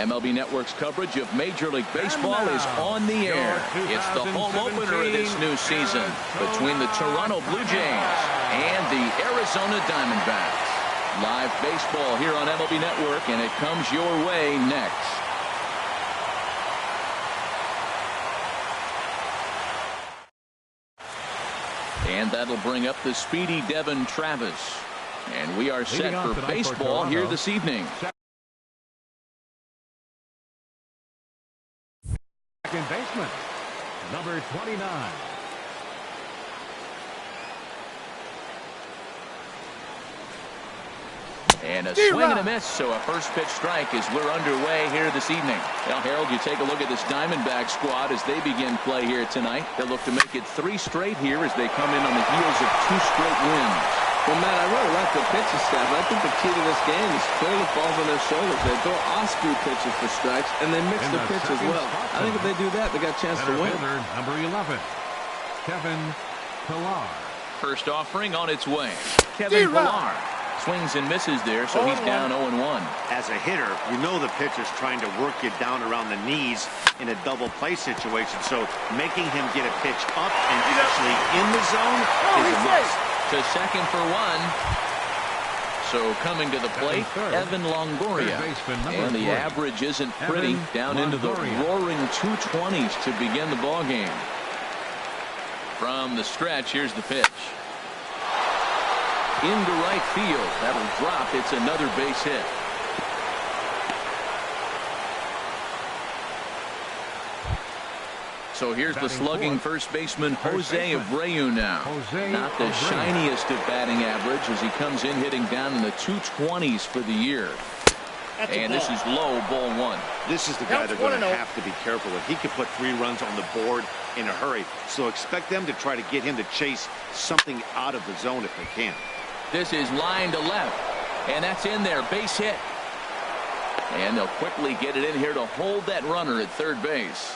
MLB Network's coverage of Major League Baseball is on the air. It's the home opener of this new season between the Toronto Blue Jays and the Arizona Diamondbacks. Live baseball here on MLB Network, and it comes your way next. And that'll bring up the speedy Devin Travis. And we are set for baseball here this evening. Second baseman, number 29. And a swing and a miss, so a first pitch strike as we're underway here this evening. Now, Harold, you take a look at this Diamondback squad as they begin play here tonight. They'll look to make it 3 straight here as they come in on the heels of 2 straight wins. Well, Matt, I really like the pitching staff. I think the key to this game is clearly falls on their shoulders. They throw off-speed pitches for strikes, and they mix the pitch as well. I think if they do that, they got a chance to win. Number 11, Kevin Pillar. First offering on its way. Kevin Pillar swings and misses there, so he's down 0-1. As a hitter, you know the pitcher's trying to work you down around the knees in a double play situation, so making him get a pitch up and actually in the zone is a must. To second for 1. So coming to the plate, Evan Longoria. And the average isn't pretty, down into the roaring 220s to begin the ball game. From the stretch, here's the pitch. Into right field. That'll drop. It's another base hit. So here's the slugging first baseman Jose Abreu now. Not the shiniest of batting average as he comes in hitting down in the 220s for the year. And this is low, ball 1. This is the guy they're going to have to be careful with. He could put 3 runs on the board in a hurry. So expect them to try to get him to chase something out of the zone if they can. This is line to left. And that's in there. Base hit. And they'll quickly get it in here to hold that runner at third base.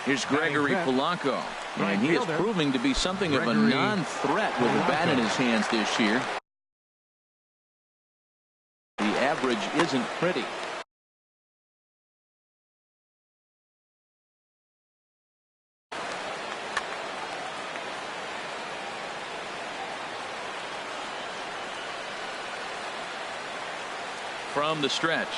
Here's Gregory Polanco, and he is proving to be something of a non-threat with the bat in his hands this year. The average isn't pretty. From the stretch.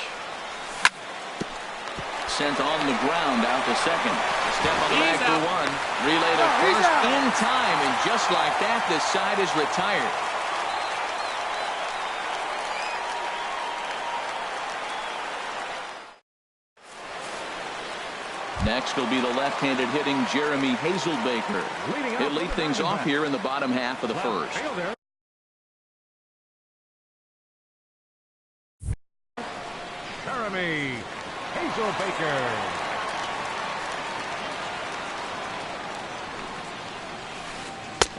Sent on the ground out to second. Step on the bag for 1. Relay to first in time, and just like that, this side is retired. Next will be the left-handed hitting Jeremy Hazelbaker. He'll lead things off here in the bottom half of the first. Jeremy Hazelbaker.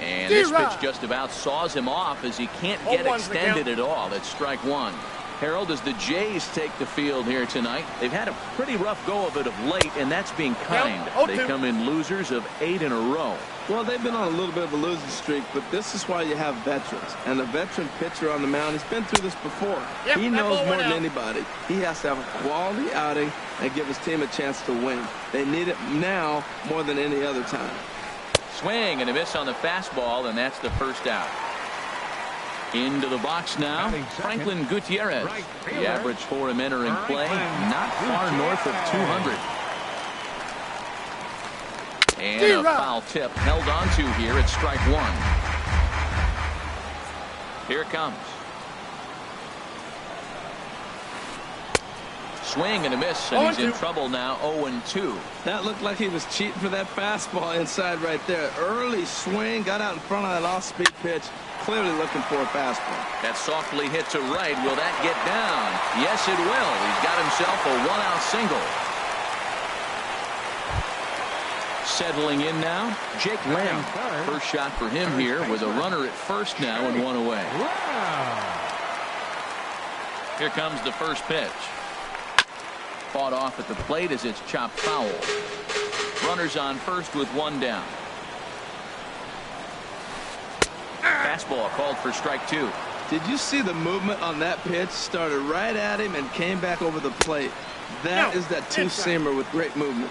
And this pitch just about saws him off as he can't get extended at all. That's strike 1. Harold, as the Jays take the field here tonight, they've had a pretty rough go of it of late, and that's being kind. They come in losers of 8 in a row. Well, they've been on a little bit of a losing streak, but this is why you have veterans. And the veteran pitcher on the mound, he's been through this before. He knows more than anybody. He has to have a quality outing and give his team a chance to win. They need it now more than any other time. Swing and a miss on the fastball, and that's the first out. Into the box now, Franklin Gutierrez. The average for him entering play, not far north of 200. And a foul tip held on to here at strike 1. Here it comes. Swing and a miss, and he's in trouble now, 0-2. That looked like he was cheating for that fastball inside right there. Early swing, got out in front of that off-speed pitch, clearly looking for a fastball. That softly hit to right. Will that get down? Yes, it will. He's got himself a 1-out single. Settling in now, Jake Lamb. First shot for him here with a runner at first now and 1 away. Here comes the first pitch. Fought off at the plate as it's chopped foul. Runners on first with 1 down. Fastball called for strike 2. Did you see the movement on that pitch? Started right at him and came back over the plate. That is that two-seamer with great movement.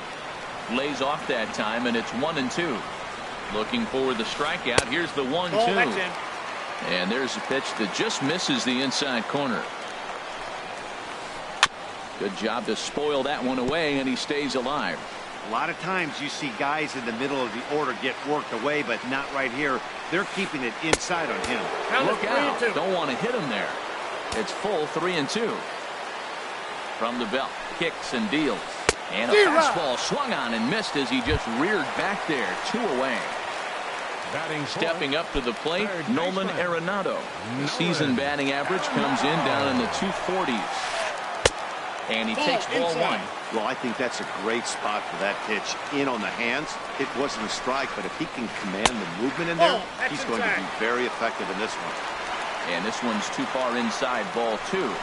Lays off that time, and it's 1-2. Looking for the strikeout. Here's the 1-2. And there's a pitch that just misses the inside corner. Good job to spoil that one away, and he stays alive. A lot of times you see guys in the middle of the order get worked away, but not right here. They're keeping it inside on him. Look out. Don't want to hit him there. It's full 3-2. From the belt, kicks and deals. And a fastball swung on and missed as he just reared back there. 2 away. Stepping up to the plate, Nolan Arenado. The season batting average comes in down in the 240s. And he takes ball 1. Well, I think that's a great spot for that pitch. In on the hands. It wasn't a strike, but if he can command the movement in there, he's going to be very effective in this one. And this one's too far inside, ball 2.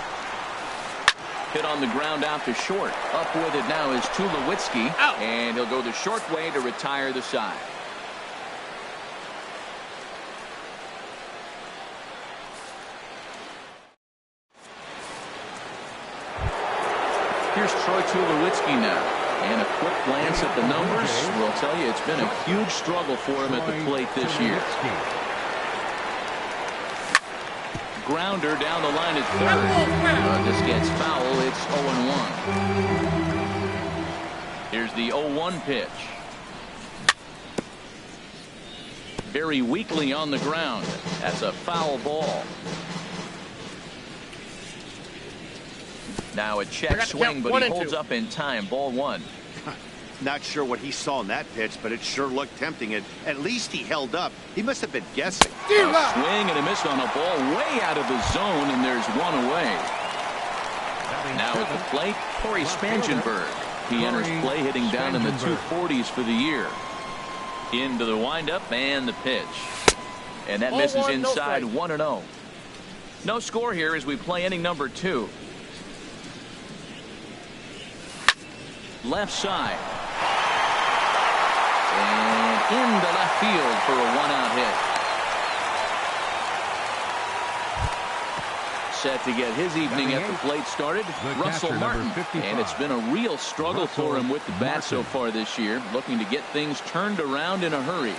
Hit on the ground out to short. Up with it now is Tulowitzki. And he'll go the short way to retire the side. Here's Troy Tulowitzki now. And a quick glance at the numbers will tell you it's been a huge struggle for him at the plate this year. Grounder down the line at third. This gets foul. It's 0-1. Here's the 0-1 pitch. Very weakly on the ground. That's a foul ball. Now a check swing, but he holds up in time. Ball 1. Not sure what he saw in that pitch, but it sure looked tempting. At least he held up. He must have been guessing. A swing and a miss on a ball way out of the zone, and there's 1 away. Now at the plate, Corey Spangenberg. He enters play hitting down in the 240s for the year. Into the windup and the pitch. And that misses inside. 1-0. No score here as we play inning number 2. Left side. And into left field for a 1-out hit. Set to get his evening at the plate started, Russell Martin. And it's been a real struggle for him with the bat so far this year, looking to get things turned around in a hurry.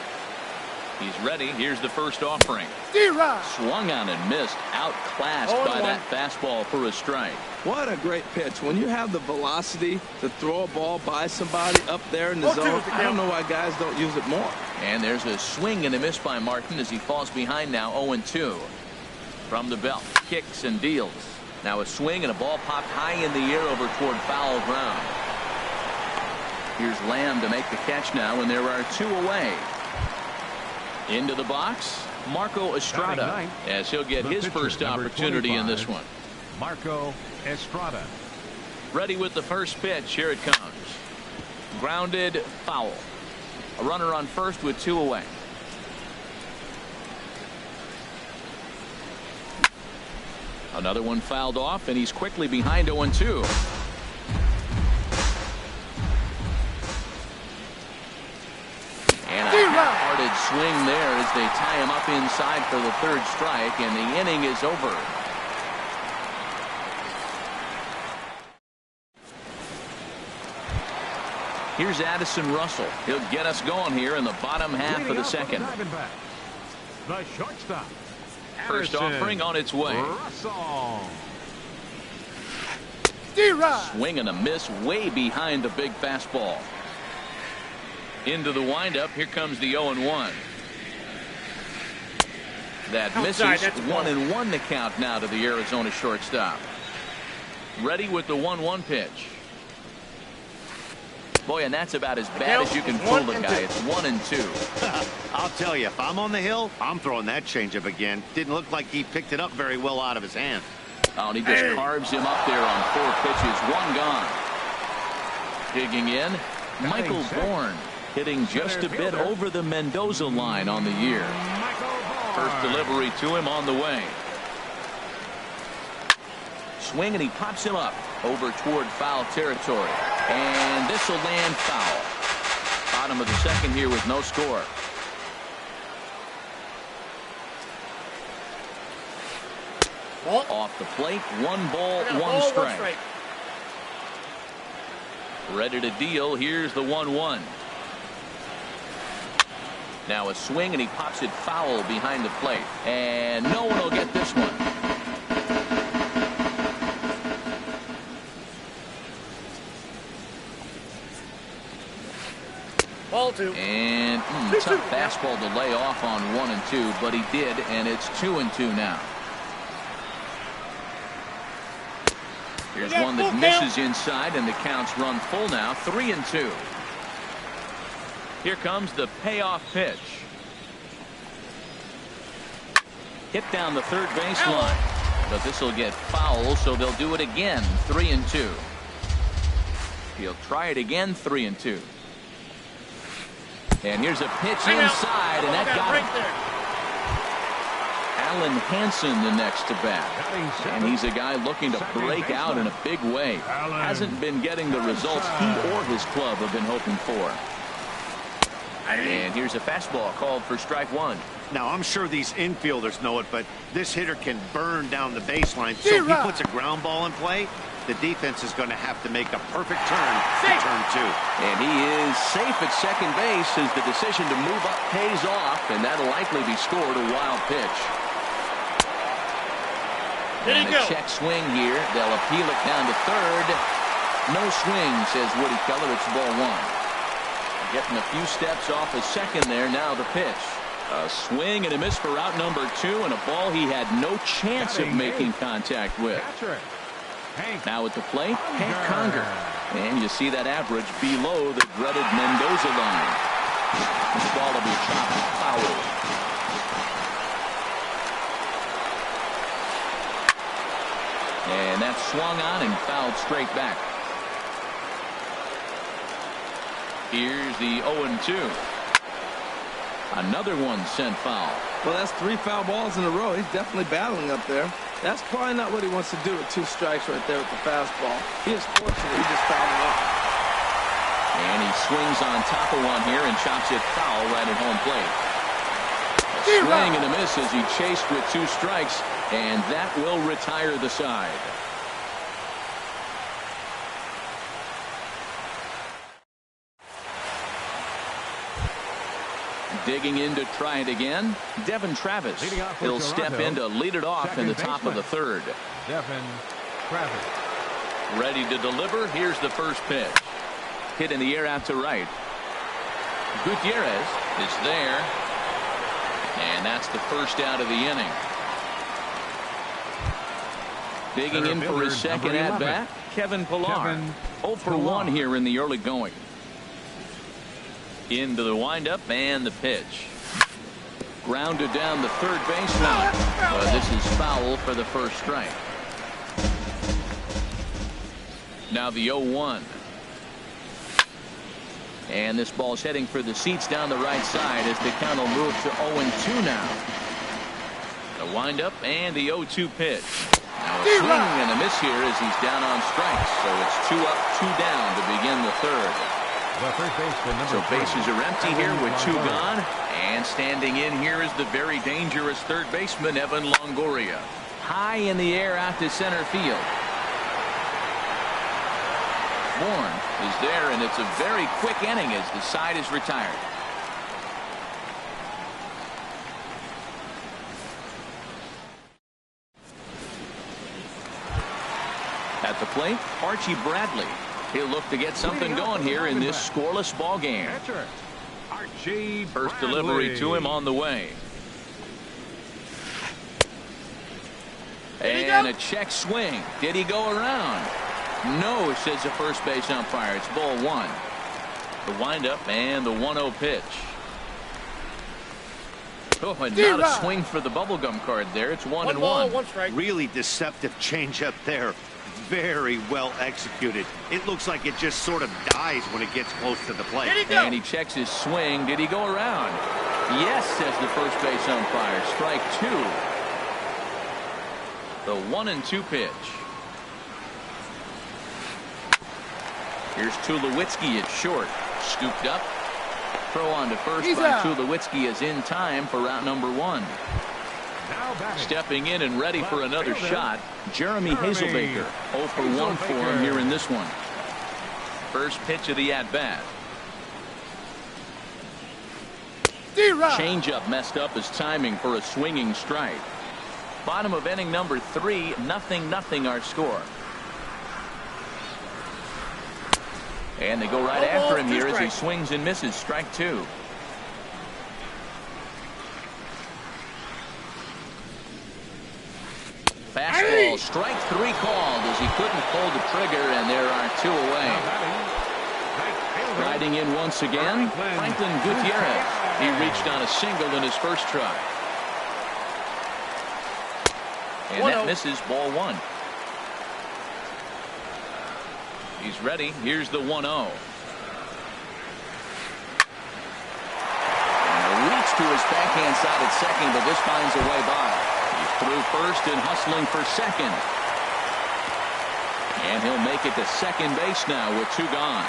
He's ready. Here's the first offering. Swung on and missed. Outclassed by that fastball for a strike. What a great pitch. When you have the velocity to throw a ball by somebody up there in the zone, I don't know why guys don't use it more. And there's a swing and a miss by Martin as he falls behind now 0-2. From the belt, kicks and deals. Now a swing and a ball popped high in the air over toward foul ground. Here's Lamb to make the catch now, and there are 2 away. Into the box, Marco Estrada, as he'll get his first opportunity in this one. Marco Estrada. Ready with the first pitch. Here it comes. Grounded, foul. A runner on first with 2 away. Another one fouled off, and he's quickly behind 0-2. And a half-hearted swing there as they tie him up inside for the 3rd strike, and the inning is over. Here's Addison Russell. He'll get us going here in the bottom half of the 2nd. The shortstop. First offering on its way. Russell. Swing and a miss way behind the big fastball. Into the windup. Here comes the 0-1. That misses. 1-1 the count now to the Arizona shortstop. Ready with the 1-1 pitch. Boy, and that's about as bad as you can fool the guy. It's 1-2. I'll tell you, if I'm on the hill, I'm throwing that changeup again. Didn't look like he picked it up very well out of his hand. Oh, and he just carves him up there on 4 pitches. 1 gone. Digging in, Michael Bourne, hitting just a bit over the Mendoza line on the year. First delivery to him on the way. Swing, and he pops him up over toward foul territory. And this will land foul. Bottom of the 2nd here with no score. Off the plate, 1 ball, 1 strike. Ready to deal. Here's the 1-1. Now a swing, and he pops it foul behind the plate. And no one will get this one. Ball 2. And tough fastball to lay off on 1 and 2, but he did, and it's 2 and 2 now. Here's one that misses inside, and the count's run full now, 3 and 2. Here comes the payoff pitch. Hit down the third baseline, but this will get foul, so they'll do it again, 3 and 2. He'll try it again, 3 and 2. And here's a pitch inside, and that got him. Alan Hansen the next to bat. And he's a guy looking to break out in a big way. Hasn't been getting the results he or his club have been hoping for. And here's a fastball called for strike 1. Now, I'm sure these infielders know it, but this hitter can burn down the baseline. So if he puts a ground ball in play, the defense is going to have to make a perfect turn to turn 2. And he is safe at second base as the decision to move up pays off, and that'll likely be scored a wild pitch. And a check swing here. They'll appeal it down to third. No swing, says Woody Keller. It's ball 1. Getting a few steps off a second there. Now the pitch. A swing and a miss for out number 2, and a ball he had no chance of making contact with. Now at the plate, Hank Conger. And you see that average below the dreaded Mendoza line. This ball will be chopped foul. And that's swung on and fouled straight back. Here's the 0-2. Another one sent foul. Well, that's 3 foul balls in a row. He's definitely battling up there. That's probably not what he wants to do with 2 strikes right there with the fastball. He is fortunate he just fouled him up. And he swings on top of one here and chops it foul right at home plate. A swing and a miss as he chased with 2 strikes, and that will retire the side. Digging in to try it again, Devin Travis. He'll step in to lead it off in the top of the third. Devin Travis. Ready to deliver. Here's the first pitch. Hit in the air out to right. Gutierrez is there. And that's the first out of the inning. Digging in for his second at-bat, Kevin Pillar. 0 for 1 here in the early going. Into the windup and the pitch. Grounded down the third baseline. This is foul for the first strike. Now the 0-1. And this ball's heading for the seats down the right side as the count will move to 0-2 now. The windup and the 0-2 pitch. Now a swing and a miss here as he's down on strikes. So it's 2 up, 2 down to begin the third. So bases are empty here with 2 gone. And standing in here is the very dangerous third baseman, Evan Longoria. High in the air out to center field. Bourne is there, and it's a very quick inning as the side is retired. At the plate, Archie Bradley. He'll look to get something going here in this scoreless ball game. First delivery to him on the way. And a check swing. Did he go around? No, says the first base umpire. It's ball 1. The windup and the 1-0 pitch. Oh, and not a swing for the bubblegum card there. It's 1-1. 1 strike. Really deceptive changeup there. Very well executed. It looks like it just sort of dies when it gets close to the plate. And he checks his swing. Did he go around? Yes, says the first base umpire. Strike 2. The 1-2 pitch. Here's Tulowitzki at short. Scooped up. Throw on to first by Tulowitzki is in time for route number 1. Now batting. Stepping in and ready for another shot, Jeremy Hazelbaker. 0 for 1 for him here in this one. First pitch of the at-bat. Changeup messed up his timing for a swinging strike. Bottom of inning number 3, 0-0 our score. And they go right after him here as he swings and misses. Strike 2. Fastball, strike 3 called as he couldn't pull the trigger, and there are 2 away. Riding in once again, Franklin Gutierrez. He reached on a single in his first try. And that misses, ball 1. He's ready. Here's the 1-0. And a reach to his backhand side at second, but this finds a way by. He's through first and hustling for second. And he'll make it to second base now with 2 gone.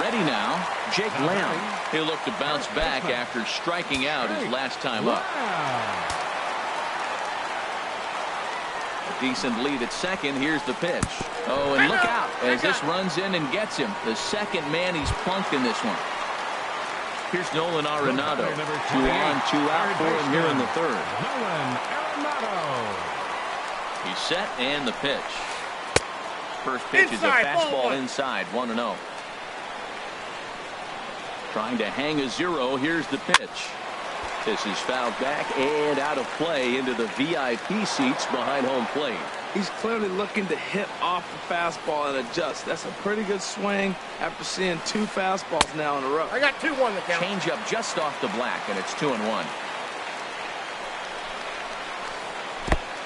Ready now, Jake Lamb. He'll look to bounce back after striking out his last time up. A decent lead at second. Here's the pitch. Oh, and look out as this runs in and gets him. The second man he's plunked in this one. Here's Nolan Arenado. 2 on, 2 out for him here in the third. Nolan Arenado. He's set and the pitch. First pitch is a fastball inside, 1-0. Trying to hang a 0. Here's the pitch. This is fouled back and out of play into the VIP seats behind home plate. He's clearly looking to hit off the fastball and adjust. That's a pretty good swing after seeing 2 fastballs now in a row. I got 2-1 the count. Change up just off the black, and it's 2-1.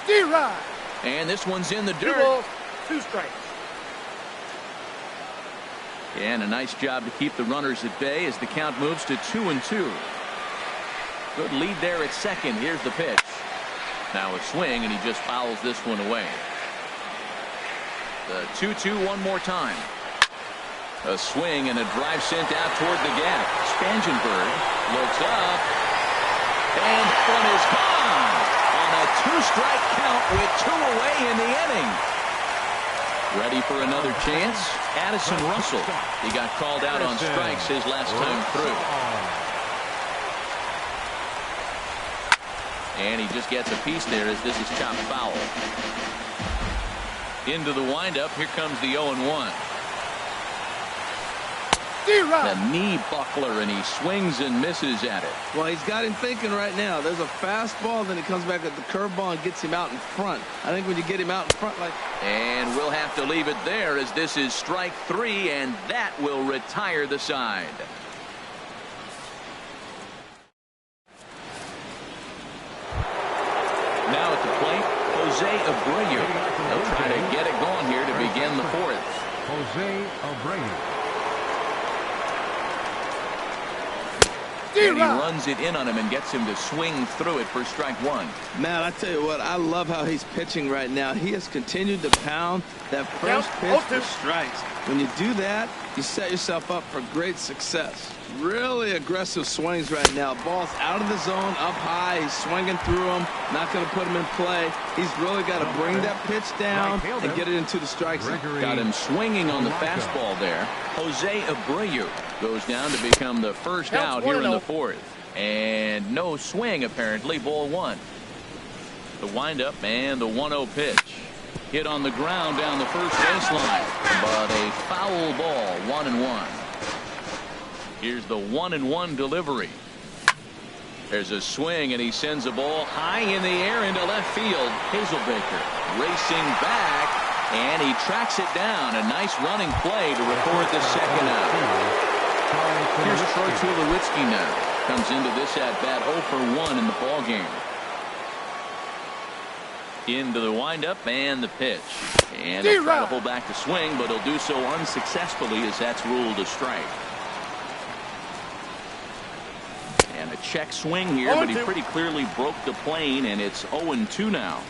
D-Rod. And this one's in the 2 dirt. balls, 2 strikes. And a nice job to keep the runners at bay as the count moves to 2-2. Good lead there at second. Here's the pitch. Now a swing, and he just fouls this one away. The 2-2 one more time. A swing and a drive sent out toward the gap. Spangenberg looks up, and one is gone on a 2-strike count with 2 away in the inning. Ready for another chance? Addison Russell. He got called out on strikes his last time through. And he just gets a piece there as this is chopped foul. Into the windup. Here comes the 0-1. The knee buckler, and he swings and misses at it. Well, he's got him thinking right now. There's a fastball, then he comes back at the curveball and gets him out in front. I think when you get him out in front like... And we'll have to leave it there as this is strike 3, and that will retire the side. Now at the plate, Jose Abreu. He'll try to get it going here to begin the 4th. Jose Abreu. And he runs it in on him and gets him to swing through it for strike 1. Man, I tell you what, I love how he's pitching right now. He has continued to pound that first pitch for strikes. When you do that, you set yourself up for great success. Really aggressive swings right now. Ball's out of the zone, up high. He's swinging through them, not going to put him in play. He's really got to bring that pitch down and get it into the strike zone. Got him swinging on the fastball there. Jose Abreu goes down to become the first out here in the 4th. And no swing, apparently. Ball 1. The windup and the 1-0 pitch. Hit on the ground down the first baseline. But a foul ball, 1-1. Here's the 1-1 delivery. There's a swing, and he sends a ball high in the air into left field. Hazelbaker racing back, and he tracks it down. A nice running play to record the second out. Here's Troy Tulowitzki now. Comes into this at-bat 0 for 1 in the ballgame. Into the windup and the pitch. And he'll try to pull back the swing, but he'll do so unsuccessfully as that's ruled a strike. And a check swing here, but he pretty clearly broke the plane, and it's 0-2 now.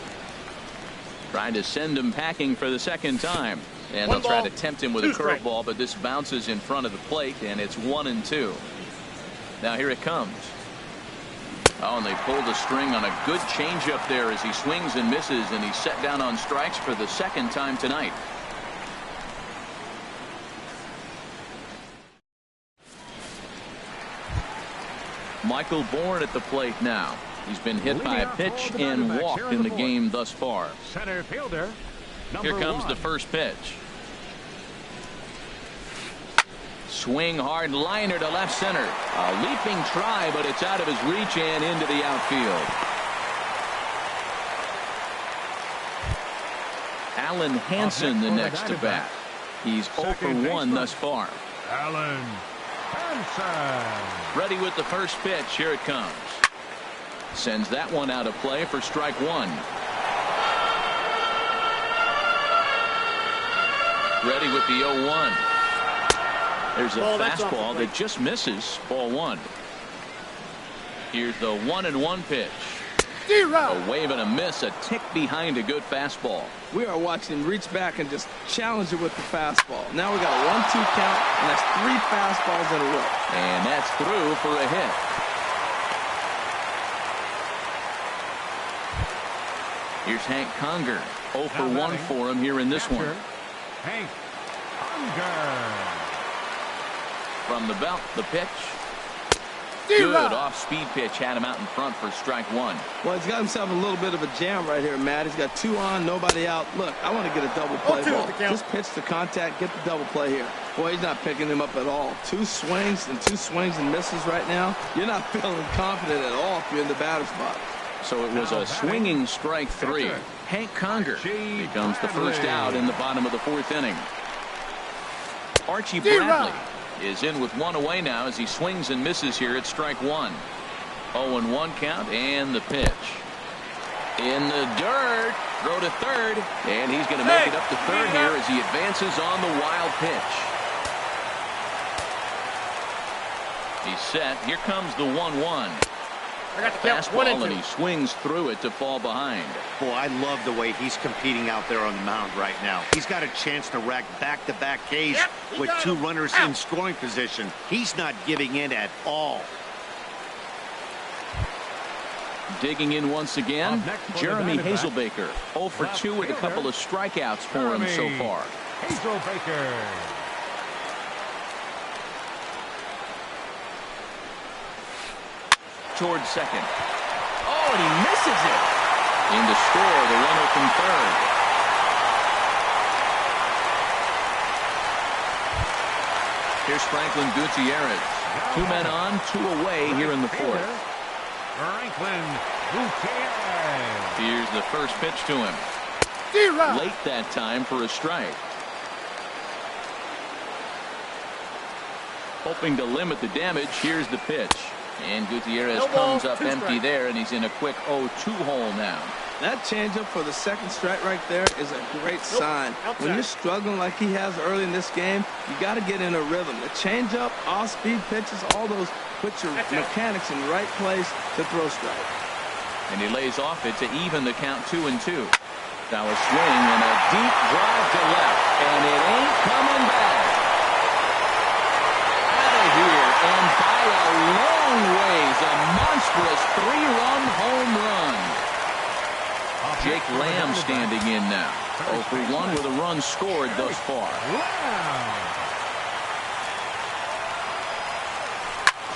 Trying to send him packing for the second time. And they'll try to tempt him with a curveball, but this bounces in front of the plate, and it's 1-2. Now here it comes. Oh, and they pulled a string on a good changeup there as he swings and misses, and he's set down on strikes for the second time tonight. Michael Bourne at the plate now. He's been hit by a pitch and walked in the game thus far. Center fielder. Here comes the first pitch. Swing hard liner to left center. A leaping try, but it's out of his reach and into the outfield. Alan Hansen the next to bat. He's 0 for 1 thus far. Alan Hansen. Ready with the first pitch. Here it comes. Sends that one out of play for strike one. Ready with the 0-1. There's a fastball that just misses. Ball one. Here's the 1-1 pitch. A wave and a miss, a tick behind a good fastball. We are watching him reach back and just challenge it with the fastball. Now we got a 1-2 count, and that's 3 fastballs in a row. And that's through for a hit. Here's Hank Conger. 0 for 1 for him here in this one. Hank Conger. From the belt, the pitch. Good off-speed pitch, had him out in front for strike one. Well, he's got himself a little bit of a jam right here, Matt. He's got 2 on, nobody out. Look, I want to get a double play ball. Just pitch to contact, get the double play here. Boy, he's not picking him up at all. 2 swings and misses right now. You're not feeling confident at all if you're in the batter's box. So it was a swinging strike 3. Hank Conger becomes the first out in the bottom of the 4th inning. Archie Bradley is in with 1 away now as he swings and misses here at strike 1. 0-1 count and the pitch. In the dirt. Throw to third. And he's going to make it up to third here as he advances on the wild pitch. He's set. Here comes the 1-1. Fastball, and he swings through it to fall behind. Boy, I love the way he's competing out there on the mound right now. He's got a chance to rack back-to-back Ks with 2 runners in scoring position. He's not giving in at all. Digging in once again, Jeremy Hazelbaker. 0 for 2 with a couple of strikeouts for him so far. Hazelbaker. Towards second. Oh, and he misses it. In to score, the runner from third. Here's Franklin Gutierrez. 2 men on, 2 away here in the 4th. Franklin Gutierrez. Here's the first pitch to him. Late that time for a strike. Hoping to limit the damage, here's the pitch. And Gutierrez comes up empty there, and he's in a quick 0-2 hole now. That changeup for the second strike right there is a great sign. When you're struggling like he has early in this game, you got to get in a rhythm. The changeup, off-speed pitches, all those put your mechanics in the right place to throw strike. And he lays off it to even the count 2-2. Now a swing and a deep drive to left, and it ain't coming back. Out of here, and by a long ways, a monstrous 3-run home run. Jake Lamb standing in now. 0 for 1 with a run scored thus far.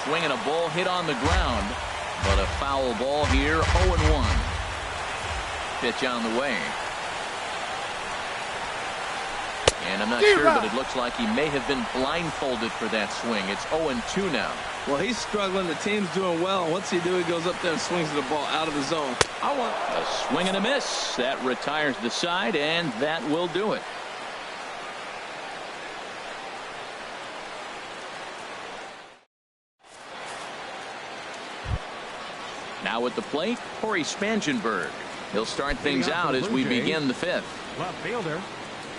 Swinging a ball hit on the ground, but a foul ball here. 0-1. Pitch on the way. And I'm not sure, but it looks like he may have been blindfolded for that swing. It's 0-2 now. Well, he's struggling. The team's doing well. And what's he do? He goes up there and swings the ball out of the zone. A swing and a miss. That retires the side, and that will do it. Now at the plate, Corey Spangenberg. He'll start things out as we begin the 5th. Left fielder,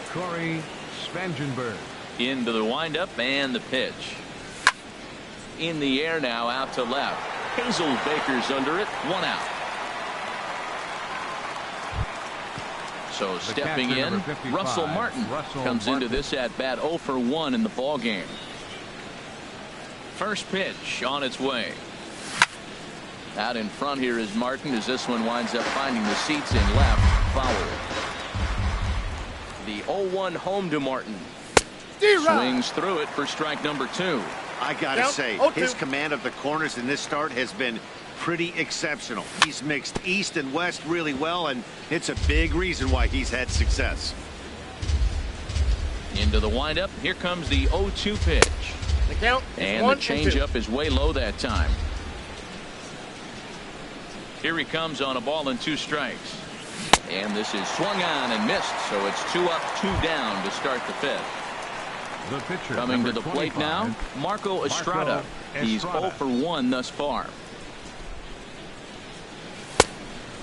Corey Spangenberg. Into the windup and the pitch. In the air now, out to left. Hazelbaker's under it, 1 out. So stepping in, Russell Martin comes into this at bat 0 for 1 in the ball game. First pitch on its way. Out in front here is Martin as this one winds up finding the seats in left. Foul. The 0-1 home to Martin. Swings through it for strike number 2. I gotta say, his command of the corners in this start has been pretty exceptional. He's mixed east and west really well, and it's a big reason why he's had success. Into the windup. Here comes the 0-2 pitch. The count and the changeup is way low that time. Here he comes on a ball and 2 strikes. And this is swung on and missed, so it's 2 up, 2 down to start the 5th. The pitcher, coming to the plate now, Marco Estrada. He's 0 for 1 thus far.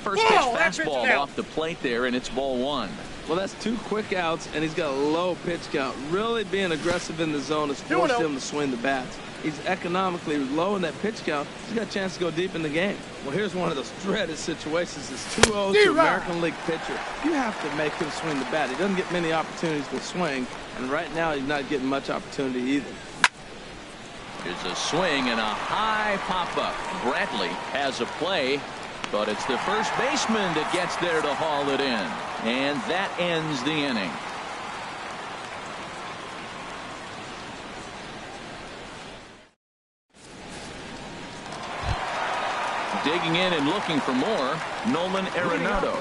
First pitch fastball off the plate there, and it's ball 1. Well, that's 2 quick outs, and he's got a low pitch count. Really being aggressive in the zone has forced him to swing the bats. He's economically low in that pitch count. He's got a chance to go deep in the game. Well, here's one of those dreaded situations. It's 2-0 to American League pitcher. You have to make him swing the bat. He doesn't get many opportunities to swing, and right now he's not getting much opportunity either. Here's a swing and a high pop-up. Bradley has a play, but it's the first baseman that gets there to haul it in. And that ends the inning. Digging in and looking for more, Nolan Arenado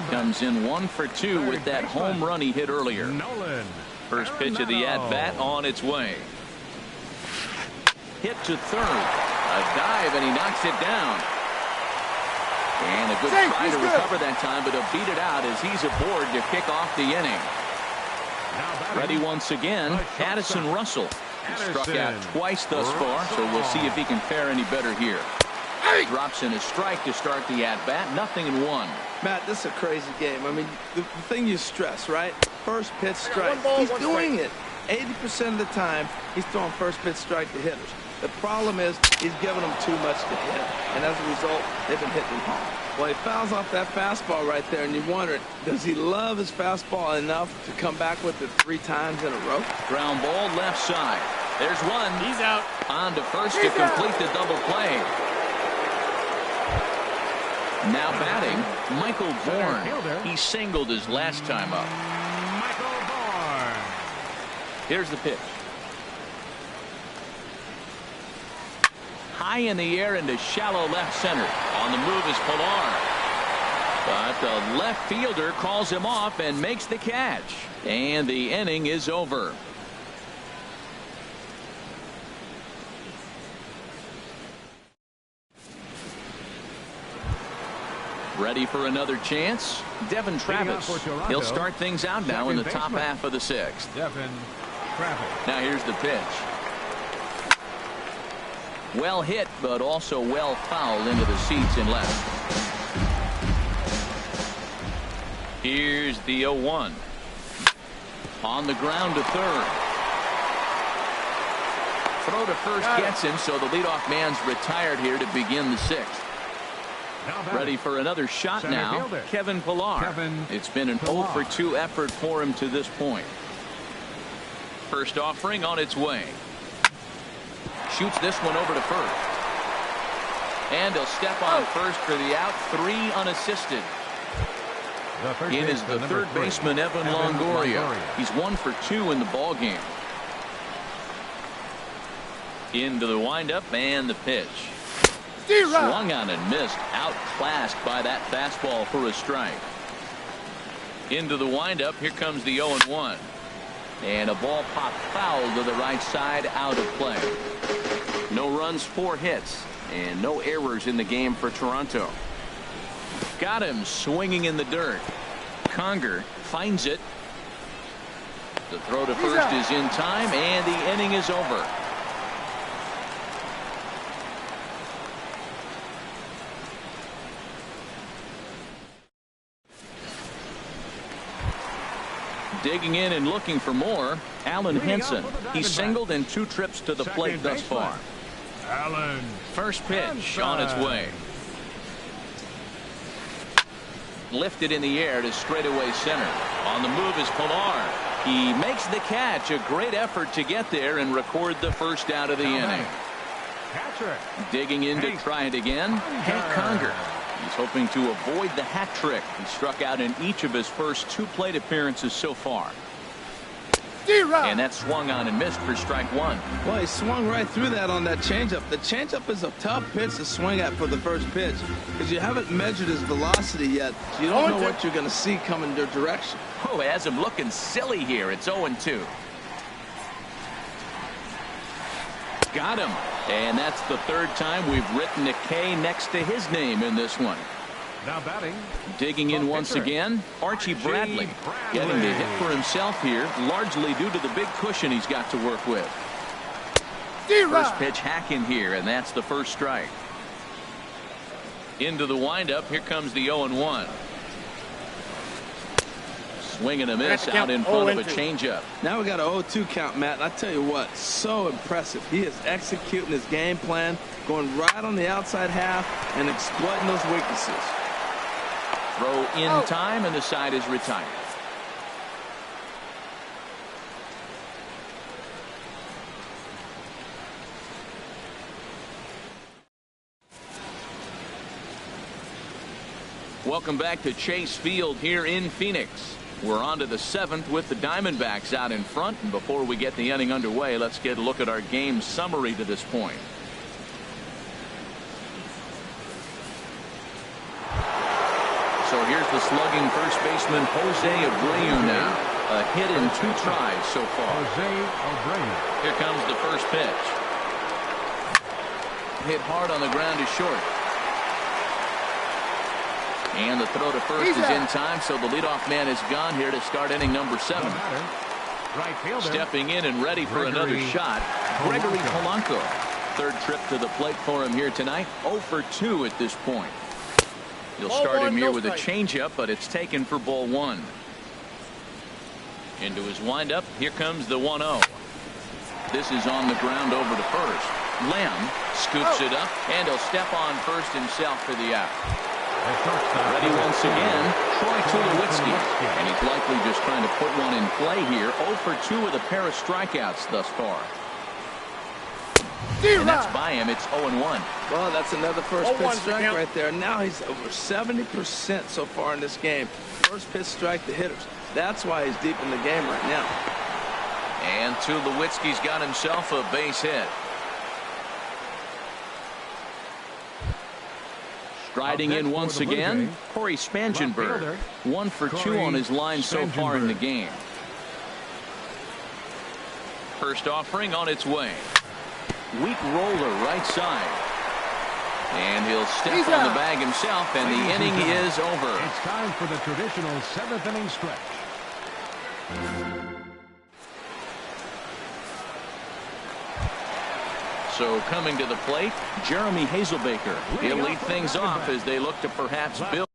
comes in 1 for 2 with that home run he hit earlier. First pitch of the at-bat on its way. Hit to third. A dive, and he knocks it down. And a good try to recover that time, but he'll beat it out as he's aboard to kick off the inning. Ready once again, Addison Russell. He struck out twice thus far, so we'll see if he can fare any better here. Drops in a strike to start the at-bat. 0-1. Matt, this is a crazy game. I mean, the thing you stress, right? First pitch strike. He's doing it. 80% of the time, he's throwing first pitch strike to hitters. The problem is he's giving them too much to hit, and as a result, they've been hitting him hard. Well, he fouls off that fastball right there, and you wonder, does he love his fastball enough to come back with it 3 times in a row? Ground ball left side. There's one. He's out. On to first to complete the double play. Now batting, Michael Bourne. He singled his last time up. Michael Bourne. Here's the pitch. High in the air into shallow left center. On the move is Pilar. But the left fielder calls him off and makes the catch. And the inning is over. Ready for another chance? Devin Travis. He'll start things out now in the top half of the 6th. Devin Travis. Now here's the pitch. Well hit, but also well fouled into the seats in left. Here's the 0-1. On the ground to third. Throw to first gets him, so the leadoff man's retired here to begin the 6th. Ready for another shot now, Kevin Pilar. It's been an 0 for 2 effort for him to this point. First offering on its way. Shoots this one over to first. And he'll step on first for the out. 3 unassisted. In is the third baseman, Evan Longoria. He's 1 for 2 in the ballgame. Into the windup and the pitch. Swung on and missed. Outclassed by that fastball for a strike. Into the windup. Here comes the 0-1. And a ball popped foul to the right side, out of play. No runs, 4 hits, and no errors in the game for Toronto. Got him swinging in the dirt. Conger finds it. The throw to first is in time, and the inning is over. Digging in and looking for more, Allen Henson. He's singled in 2 trips to the plate thus far. Allen. First pitch on its way. Lifted in the air to straightaway center. On the move is Pilar. He makes the catch. A great effort to get there and record the first out of the inning. Catcher. Digging in to try it again, Hank Conger. He's hoping to avoid the hat trick. He struck out in each of his first 2 plate appearances so far. And that swung on and missed for strike 1. Well, he swung right through that on that changeup. The changeup is a tough pitch to swing at for the first pitch because you haven't measured his velocity yet. So you don't know what you're going to see coming your direction. Oh, it has him looking silly here. It's 0-2. Got him. And that's the 3rd time we've written a K next to his name in this one. Now batting. Digging in once again, Archie Bradley. Getting the hit for himself here, largely due to the big cushion he's got to work with. First pitch hack in here, and that's the first strike. Into the windup, here comes the 0-1. Swing and a miss out in front of a changeup. Now we got an 0-2 count, Matt. And I tell you what, so impressive. He is executing his game plan, going right on the outside half and exploiting those weaknesses. Throw in time, and the side is retired. Welcome back to Chase Field here in Phoenix. We're on to the 7th with the Diamondbacks out in front. And before we get the inning underway, let's get a look at our game summary to this point. So here's the slugging first baseman Jose Abreu now. A hit in 2 tries so far. Jose Abreu. Here comes the first pitch. Hit hard on the ground to short. And the throw to first is in time, so the leadoff man is gone here to start inning number 7. Right fielder. Stepping in and ready for another shot, Gregory Polanco. 3rd trip to the plate for him here tonight. 0 for 2 at this point. You'll start him here with a changeup, but it's taken for ball 1. Into his windup, here comes the 1-0. This is on the ground over to first. Lamb scoops it up, and he'll step on first himself for the out. Ready once again, Troy Tulowitzki. And he's likely just trying to put one in play here. 0 for 2 with a pair of strikeouts thus far. And that's by him. It's 0-1. Well, that's another first pitch strike right there. Now he's over 70% so far in this game. First pitch strike to hitters. That's why he's deep in the game right now. And Tulowitzki's got himself a base hit. Striding in once again, Corey Spangenberg. 1 for 2 on his line so far in the game. First offering on its way. Weak roller right side. And he'll step on the bag himself, and the inning is over. It's time for the traditional 7th inning stretch. So coming to the plate, Jeremy Hazelbaker. He'll lead things off as they look to perhaps build.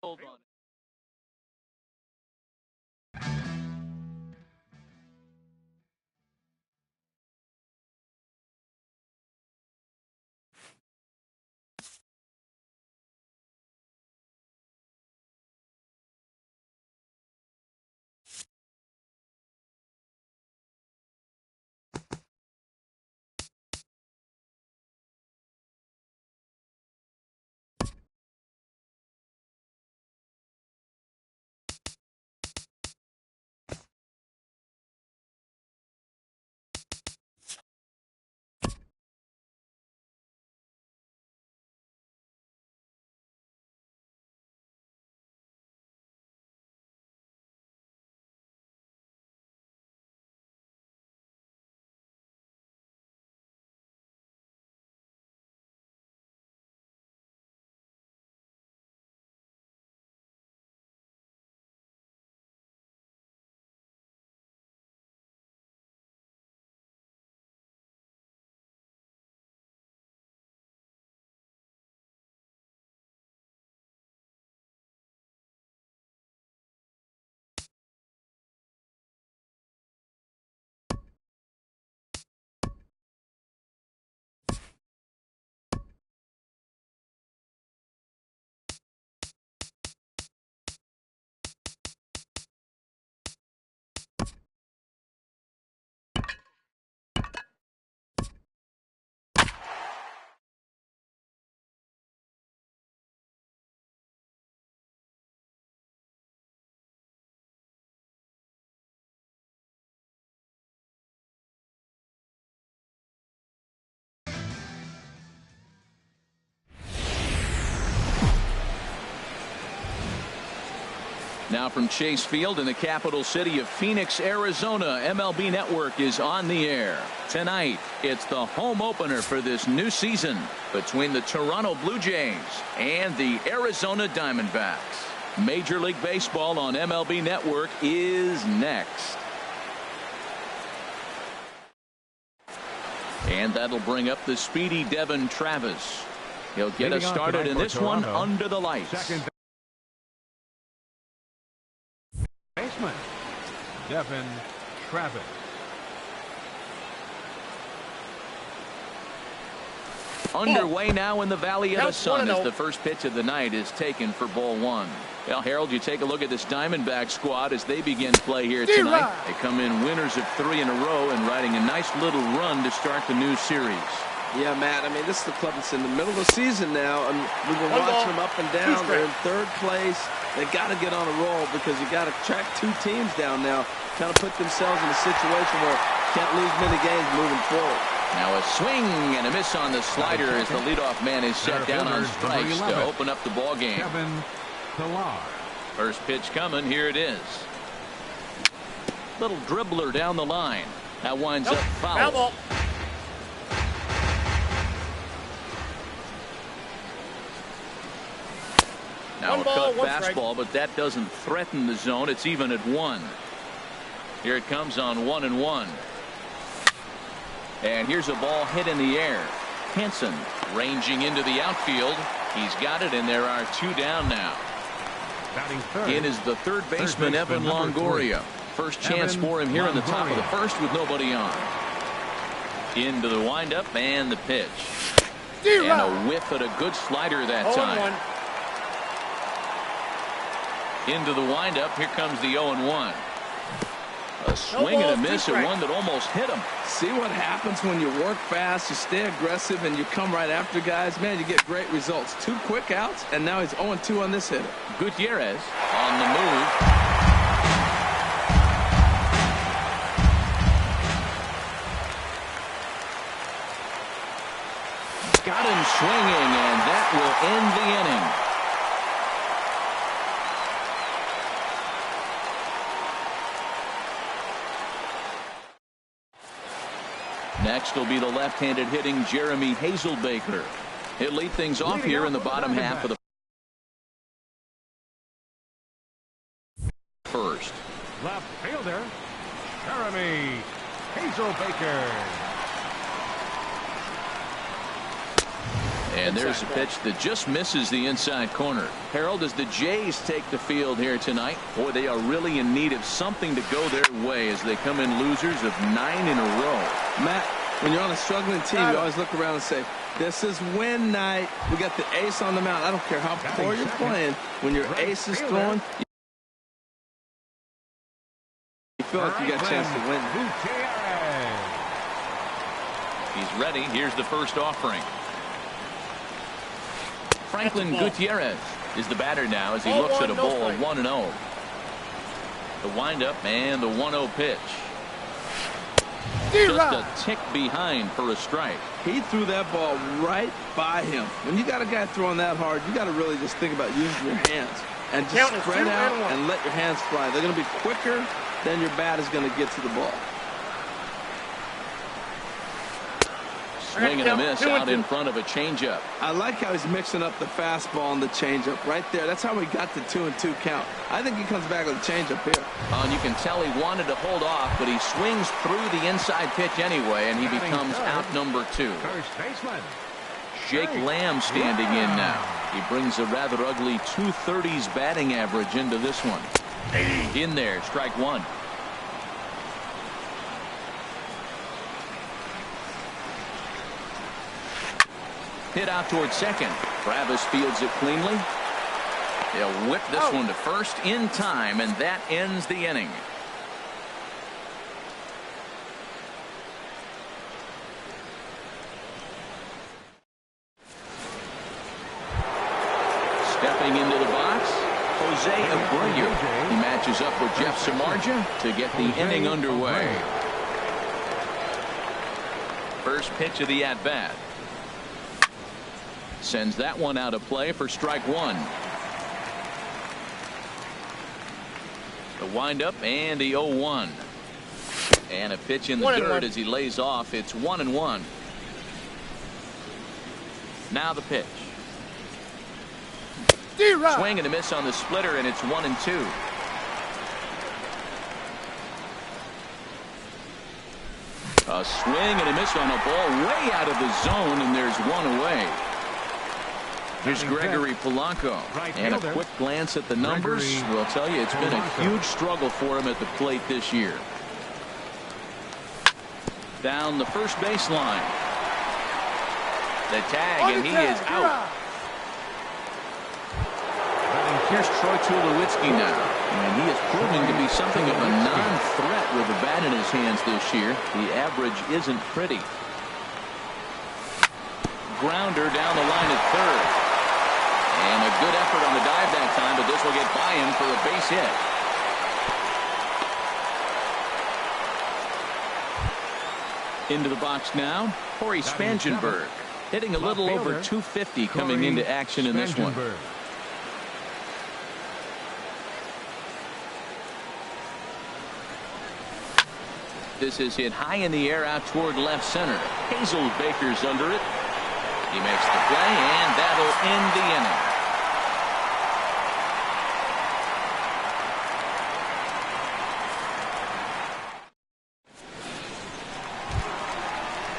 Hold on. Now from Chase Field in the capital city of Phoenix, Arizona, MLB Network is on the air. Tonight, it's the home opener for this new season between the Toronto Blue Jays and the Arizona Diamondbacks. Major League Baseball on MLB Network is next. And that'll bring up the speedy Devin Travis. He'll get us started in this one under the lights. Second baseman, Devin Travis. Underway now in the Valley of the Sun as the first pitch of the night is taken for ball one. Well, Harold, you take a look at this Diamondback squad as they begin play here tonight. They come in winners of 3 in a row and riding a nice little run to start the new series. Yeah, Matt, I mean, this is the club that's in the middle of the season now, and we've been watching them up and down. They're in third place. They got to get on a roll because you got to track 2 teams down now, kind of put themselves in a situation where can't lose many games moving forward. Now a swing and a miss on the slider as the leadoff man is set down on strikes to open up the ball game. First pitch coming. Here it is. Little dribbler down the line. That winds up foul. Now a cut fastball, but that doesn't threaten the zone. It's even at 1. Here it comes on 1-1. And here's a ball hit in the air. Henson ranging into the outfield. He's got it, and there are 2 down now. In is the third baseman, Evan Longoria. First chance for him here in the top of the first with nobody on. Into the windup and the pitch. And a whiff at a good slider that time. Into the windup. Here comes the 0-1. A swing and a miss at one that almost hit him. See what happens when you work fast, you stay aggressive, and you come right after guys. Man, you get great results. 2 quick outs, and now he's 0-2 on this hitter. Gutierrez on the move. Got him swinging, and that will end the inning. Next will be the left-handed hitting Jeremy Hazelbaker. He'll lead things off here in the bottom half of the first. Left fielder, Jeremy Hazelbaker. And there's a pitch that just misses the inside corner. Harold, as the Jays take the field here tonight, boy, they are really in need of something to go their way as they come in losers of 9 in a row. Matt, when you're on a struggling team, you always look around and say, this is win night. We got the ace on the mound. I don't care how poor you're playing. When your ace is throwing, you feel like you got a chance to win. He's ready. Here's the first offering. Franklin Gutierrez is the batter now as he looks at a ball 1-0. The windup and the 1-0 pitch. Just a tick behind for a strike. He threw that ball right by him. When you got a guy throwing that hard, you got to really just think about using your hands and just spread out and let your hands fly. They're going to be quicker than your bat is going to get to the ball. Swing and a miss out in front of a changeup. I like how he's mixing up the fastball and the changeup right there. That's how we got the 2-2 count. I think he comes back with a changeup here. And you can tell he wanted to hold off, but he swings through the inside pitch anyway, and he becomes out number 2. First baseman, Jake Lamb standing in now. He brings a rather ugly 230s batting average into this one. In there, strike 1. Hit out towards second. Travis fields it cleanly. They'll whip this one to first in time, and that ends the inning. Stepping into the box, Jose Abreu. He matches up with Jeff Samardzija to get the inning underway. First pitch of the at-bat. Sends that one out of play for strike 1. The windup and the 0-1. And a pitch in the dirt as he lays off. It's 1-1. Now the pitch. Swing and a miss on the splitter, and it's 1-2. A swing and a miss on a ball way out of the zone, and there's one away. Here's Gregory Polanco, and a quick glance at the numbers will tell you it's been a huge struggle for him at the plate this year. Down the first baseline. The tag, and he is out. Here's Troy Tulowitzki now, and he is proving to be something of a non-threat with the bat in his hands this year. The average isn't pretty. Grounder down the line at third. And a good effort on the dive that time, but this will get by him for a base hit. Into the box now, Corey Spangenberg, hitting a little over 250 coming into action in this one. This is hit high in the air out toward left center. Hazelbaker's under it. He makes the play, and that'll end the inning.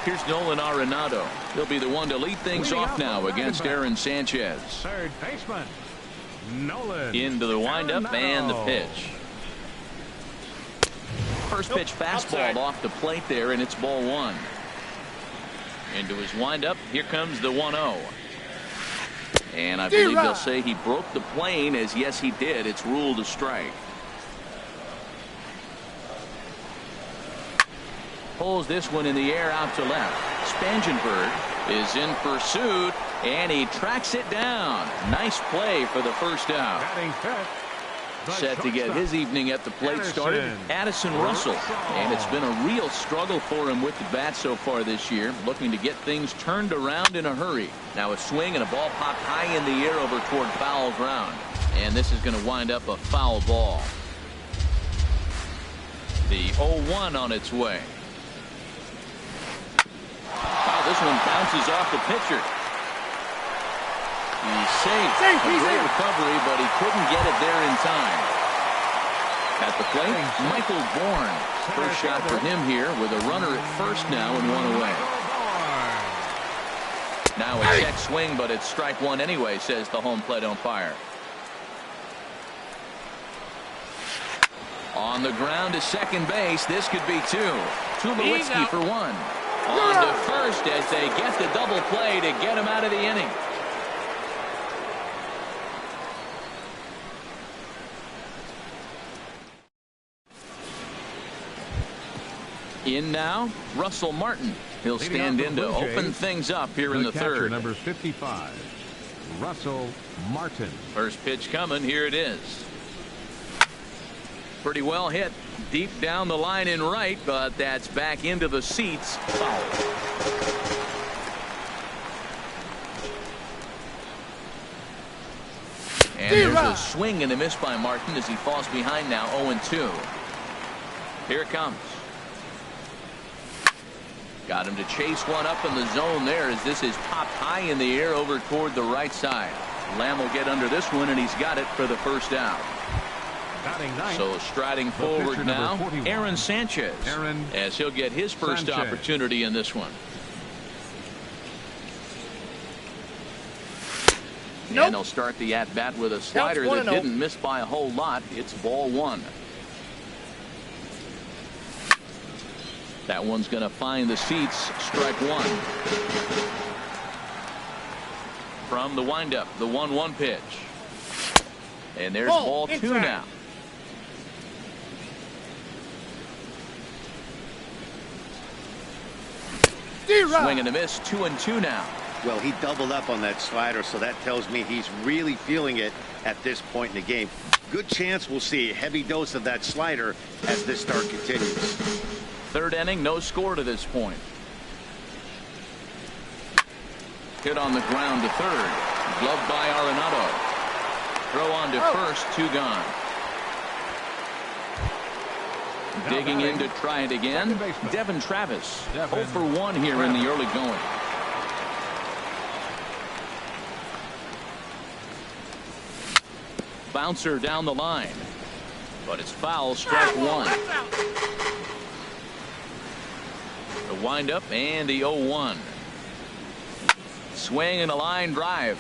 Here's Nolan Arenado. He'll be the one to lead things off now against Aaron Sanchez. Third baseman, Nolan. Into the windup and the pitch. First pitch fastball off the plate there, and it's ball one. Into his windup. Here comes the 1-0. And I believe they'll say he broke the plane, as yes he did. It's ruled a strike. Pulls this one in the air out to left. Spangenberg is in pursuit, and he tracks it down. Nice play for the first out. Set to get his evening at the plate started, Addison Russell. And it's been a real struggle for him with the bat so far this year, looking to get things turned around in a hurry. Now a swing and a ball popped high in the air over toward foul ground. And this is going to wind up a foul ball. The 0-1 on its way. Wow, this one bounces off the pitcher. He's safe. A great recovery, but he couldn't get it there in time. At the plate, Michael Bourne. First shot for him here with a runner at first now and one away. Now a check swing, but it's strike one anyway, says the home plate umpire. On the ground to second base. This could be two. Tulowitzki for one. On to first as they get the double play to get him out of the inning. In now, Russell Martin. He'll stand in to open things up here in the third. Number 55, Russell Martin. First pitch coming. Here it is. Pretty well hit deep down the line in right, but that's back into the seats. Foul. And there's a swing and a miss by Martin as he falls behind now 0-2. Here it comes. Got him to chase one up in the zone there as this is popped high in the air over toward the right side. Lamb will get under this one, and he's got it for the first out. So striding forward now, Aaron Sanchez, as he'll get his first opportunity in this one. Nope. And he'll start the at-bat with a slider that didn't miss by a whole lot. It's ball one. That one's going to find the seats. Strike one. From the windup, the 1-1 pitch. And there's ball two now. Swing and a miss, 2-2 now. Well, he doubled up on that slider, so that tells me he's really feeling it at this point in the game. Good chance we'll see a heavy dose of that slider as this start continues. Third inning, no score to this point. Hit on the ground to third. Gloved by Arenado. Throw on to first, two gone. Digging in to try it again, Devin Travis. 0 for 1 here in the early going. Bouncer down the line, but it's foul, strike one. The windup and the 0-1. Swing and a line drive,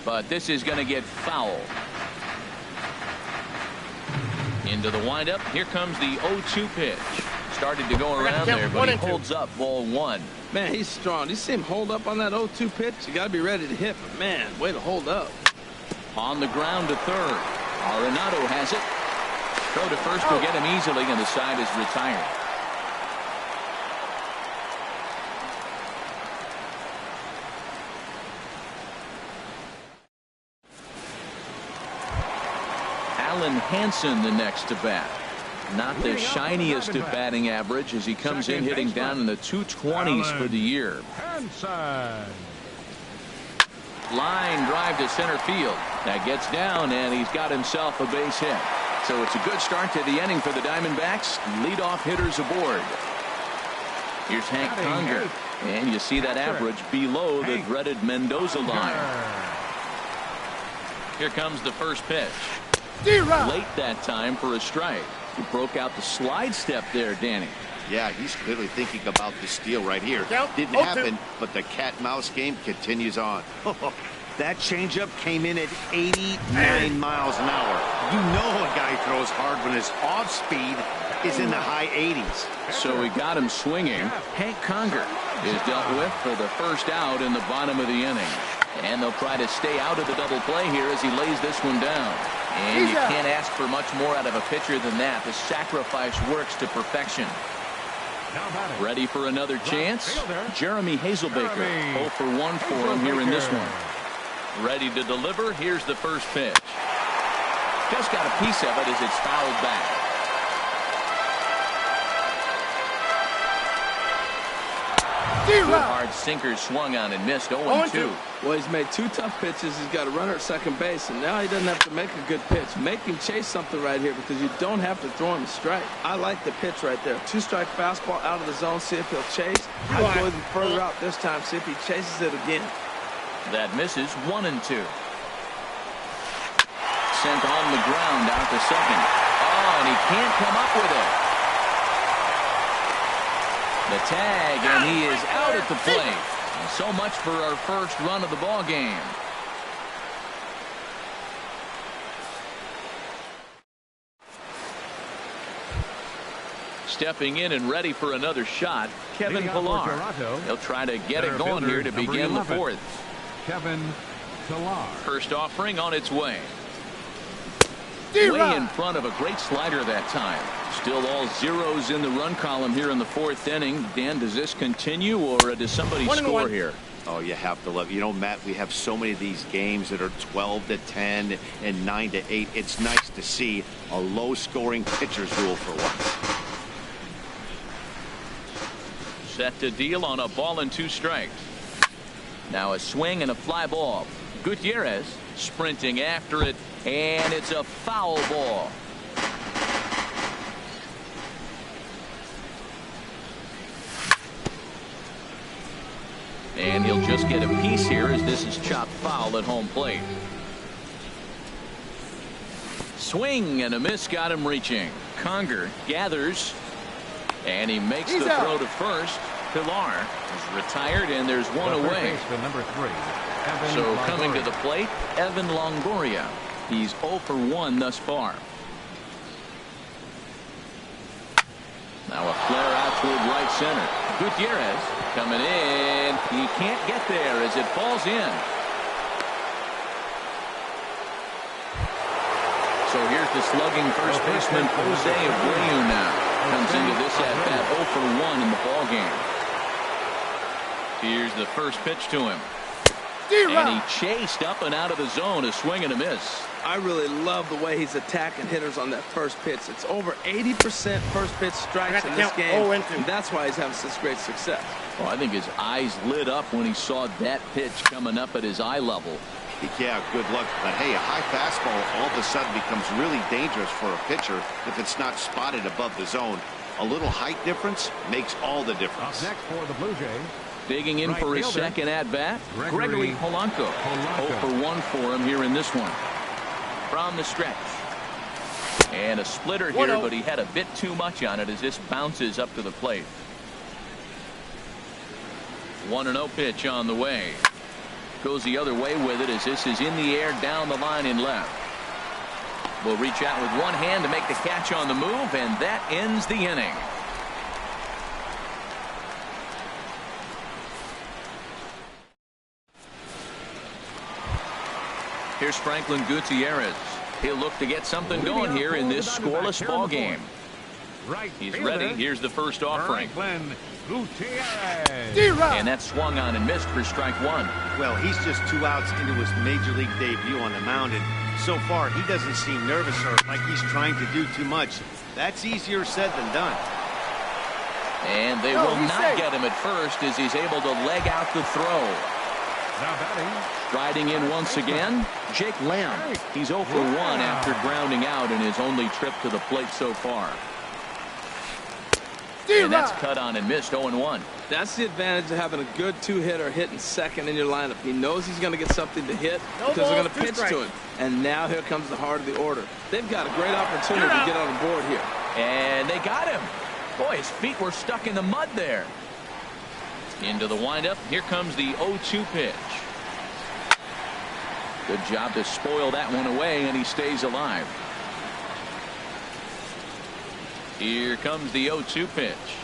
but this is going to get foul. Into the windup. Here comes the 0-2 pitch. Started to go around there, but he holds up ball one. Man, he's strong. You see him hold up on that 0-2 pitch? You got to be ready to hit, but man, way to hold up. On the ground to third. Arenado has it. Throw to first will get him easily, and the side is retired. Alan Hansen the next to bat. Not the shiniest of batting average as he comes in hitting down in the 220s for the year. Line drive to center field. That gets down, and he's got himself a base hit. So it's a good start to the inning for the Diamondbacks. Leadoff hitters aboard. Here's Hank Conger, and you see that average below the dreaded Mendoza line. Here comes the first pitch. Late that time for a strike. He broke out the slide step there, Danny. Yeah, he's clearly thinking about the steal right here. Didn't happen, but the cat-mouse game continues on. That changeup came in at 89 miles an hour. You know a guy throws hard when his off-speed is in the high 80s. So we got him swinging. Hank Conger is dealt with for the first out in the bottom of the inning. And they'll try to stay out of the double play here as he lays this one down. And you can't ask for much more out of a pitcher than that. The sacrifice works to perfection. Ready for another chance? Jeremy Hazelbaker. 0 for 1 for him here in this one. Ready to deliver. Here's the first pitch. Just got a piece of it as it's fouled back. Good hard sinker swung on and missed. 0-2. Well, he's made 2 tough pitches. He's got a runner at second base, and now he doesn't have to make a good pitch. Make him chase something right here because you don't have to throw him a strike. I like the pitch right there. 2-strike fastball out of the zone. See if he'll chase. I'd go even further out this time. See if he chases it again. That misses. 1-2. Sent on the ground out to second. Oh, and he can't come up with it. The tag, and he is out at the plate. So much for our first run of the ball game. Stepping in and ready for another shot, Kevin Pillar. He'll try to get it going here to begin the fourth. Kevin Pillar. First offering on its way. Way in front of a great slider that time. Still all zeros in the run column here in the fourth inning. Dan, does this continue, or does somebody score here? Oh, you have to love. You know, Matt, we have so many of these games that are 12-10 and 9-8. It's nice to see a low-scoring pitcher's duel for once. Set to deal on a ball and 2 strikes. Now a swing and a fly ball. Gutierrez sprinting after it, and it's a foul ball. And he'll just get a piece here as this is chopped foul at home plate. Swing and a miss got him reaching. Conger gathers, and he makes the throw to first. Pillar is retired, and there's one away. Number 3, so coming to the plate, Evan Longoria. He's 0 for 1 thus far. Now a flare out toward right center. Gutierrez coming in. He can't get there as it falls in. So here's the slugging first baseman Jose Abreu now. Comes into this at bat 0 for 1 in the ball game. Here's the first pitch to him. And he chased up and out of the zone, a swing and a miss. I really love the way he's attacking hitters on that first pitch. It's over 80% first pitch strikes in this game, and that's why he's having such great success. Well, I think his eyes lit up when he saw that pitch coming up at his eye level. Yeah, good luck. But hey, a high fastball all of a sudden becomes really dangerous for a pitcher if it's not spotted above the zone. A little height difference makes all the difference. Up next for the Blue Jays. Digging in for his second at-bat, Gregory Polanco. 0 for 1 for him here in this one. From the stretch. And a splitter here, but he had a bit too much on it as this bounces up to the plate. 1-0 pitch on the way. Goes the other way with it as this is in the air down the line in left. Will reach out with one hand to make the catch on the move, and that ends the inning. Here's Franklin Gutierrez. He'll look to get something going here in this scoreless ball game. He's ready. Here's the first offering. And that swung on and missed for strike one. Well, he's just 2 outs into his major league debut on the mound, and so far he doesn't seem nervous or like he's trying to do too much. That's easier said than done. And they will not get him at first as he's able to leg out the throw. Now batting. Striding in once again, Jake Lamb. He's 0 for 1 after grounding out in his only trip to the plate so far. And that's cut on and missed. 0-1. That's the advantage of having a good 2-hitter hitting second in your lineup. He knows he's going to get something to hit because they're going to pitch to him. And now here comes the heart of the order. They've got a great opportunity to get on the board here. And they got him. Boy, his feet were stuck in the mud there. Into the windup. Here comes the 0-2 pitch. Good job to spoil that one away, and he stays alive. Here comes the 0-2 pitch.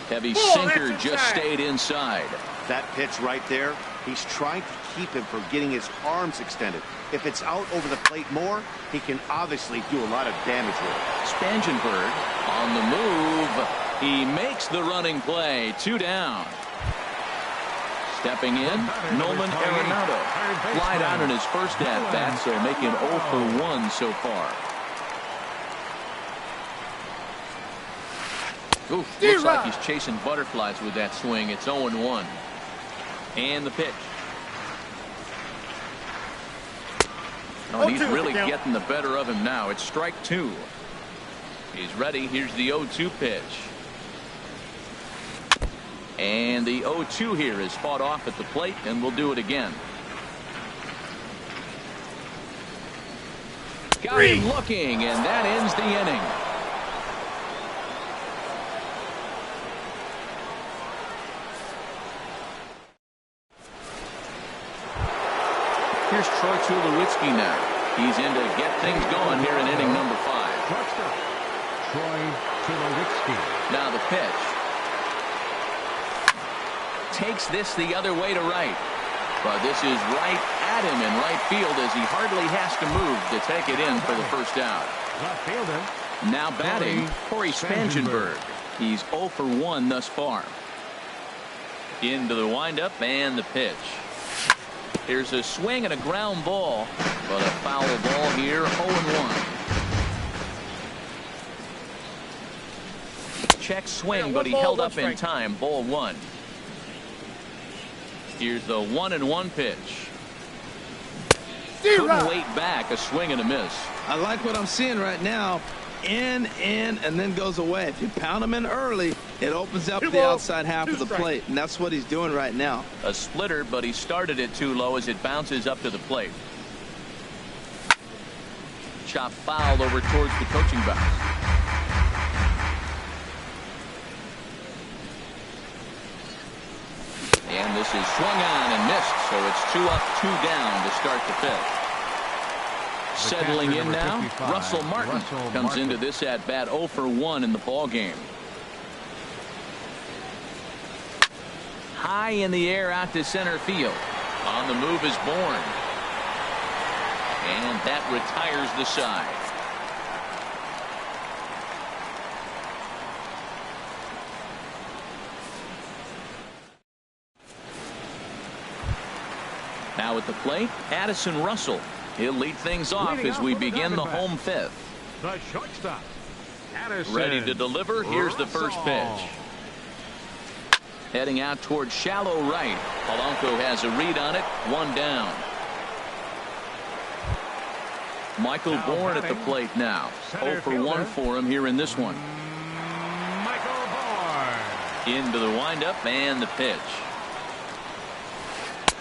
Heavy sinker just stayed inside. That pitch right there, he's trying to keep him from getting his arms extended. If it's out over the plate more, he can obviously do a lot of damage with it. Spangenberg on the move. He makes the running play. 2 down. Stepping in, Nolan Arenado. Flied out in his first at-bat, so making 0 for 1 so far. Oof, looks like he's chasing butterflies with that swing. It's 0-1. And the pitch. Oh, he's really getting the better of him now. It's strike 2. He's ready. Here's the 0-2 pitch. And the 0-2 here is fought off at the plate, and we'll do it again. Got him looking, and that ends the inning. Here's Troy Tulowitzki now. He's in to get things going here in inning number 5. Troy Tulowitzki. Now the pitch. Takes this the other way to right. But this is right at him in right field as he hardly has to move to take it in for the first out. Left fielder. Now batting, Corey Spangenberg. He's 0 for 1 thus far. Into the windup and the pitch. Here's a swing and a ground ball, but a foul ball here, 0-1. Check swing, but he held up in time, ball 1. Here's the 1-1 pitch. Couldn't wait back, a swing and a miss. I like what I'm seeing right now. In, and then goes away. If you pound him in early, it opens up the outside half of the plate, and that's what he's doing right now. A splitter, but he started it too low as it bounces up to the plate. Chop foul over towards the coaching box. And this is swung on and missed, so it's 2 up, 2 down to start the 5th. Settling in now, Russell Martin comes into this at-bat 0 for 1 in the ball game. High in the air out to center field. On the move is Bourne. And that retires the side. Now at the plate, Addison Russell. He'll lead things off as we begin the home 5th. The shortstop, Addison Ready to deliver. Here's the first pitch. Heading out towards shallow right. Polanco has a read on it. 1 down. Michael Bourne at the plate now. 0 for 1 for him here in this one. Michael Bourne. Into the windup and the pitch.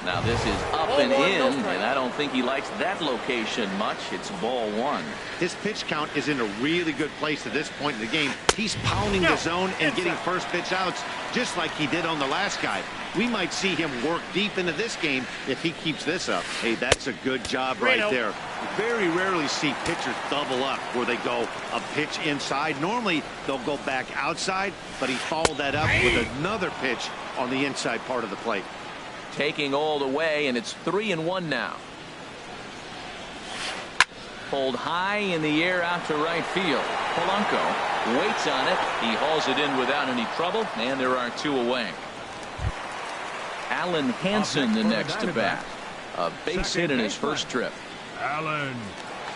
Now this is up and in, and I don't think he likes that location much. It's ball 1. His pitch count is in a really good place at this point in the game. He's pounding the zone and getting first pitch outs just like he did on the last guy. We might see him work deep into this game if he keeps this up. Hey, that's a good job right there. Very rarely see pitchers double up where they go a pitch inside. Normally they'll go back outside, but he followed that up with another pitch on the inside part of the plate. Taking all the way, and it's 3-1 now. Pulled high in the air out to right field. Polanco waits on it. He hauls it in without any trouble, and there are 2 away. Alan Hansen the next to bat. A base hit in his first trip. Alan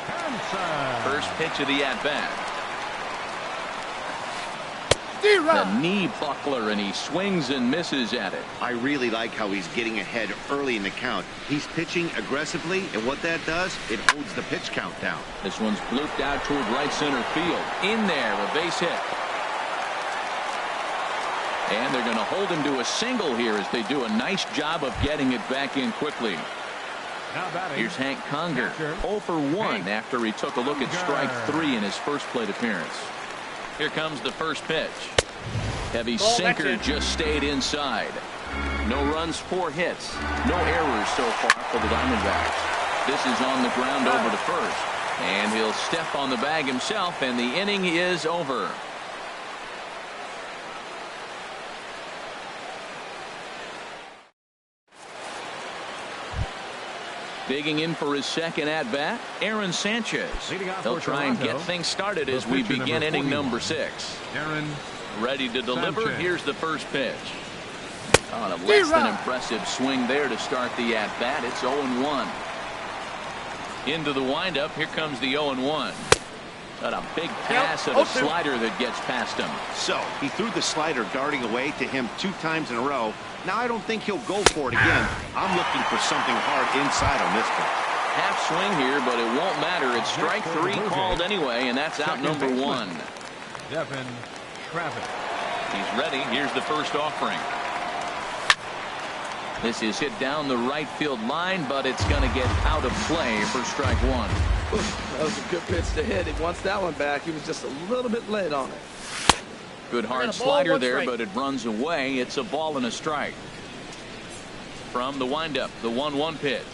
Hansen. First pitch of the at-bat. The knee buckler, and he swings and misses at it. I really like how he's getting ahead early in the count. He's pitching aggressively, and what that does, it holds the pitch count down. This one's blooped out toward right center field. In there, a base hit. And they're going to hold him to a single here as they do a nice job of getting it back in quickly. Here's Hank Conger, 0 for 1 after he took a look at strike 3 in his first plate appearance. Here comes the first pitch. Heavy sinker just stayed inside. No runs, 4 hits. No errors so far for the Diamondbacks. This is on the ground over to first. And he'll step on the bag himself, and the inning is over. Digging in for his second at-bat, Aaron Sanchez. He'll try and get things started as we begin inning number 6. Aaron ready to deliver. Sanchez. Here's the first pitch. On a less than impressive swing there to start the at-bat. It's 0-1. Into the windup. Here comes the 0-1. Got a big pass of a slider that gets past him. So he threw the slider darting away to him 2 times in a row. Now I don't think he'll go for it again. I'm looking for something hard inside on this one. Half swing here, but it won't matter. It's strike 3 called anyway, and that's out number 1. Devin Travis. He's ready. Here's the first offering. This is hit down the right field line, but it's going to get out of play for strike 1. That was a good pitch to hit. He wants that one back. He was just a little bit late on it. Good hard slider there, but it runs away. It's a ball and a strike. From the windup, the 1-1 pitch.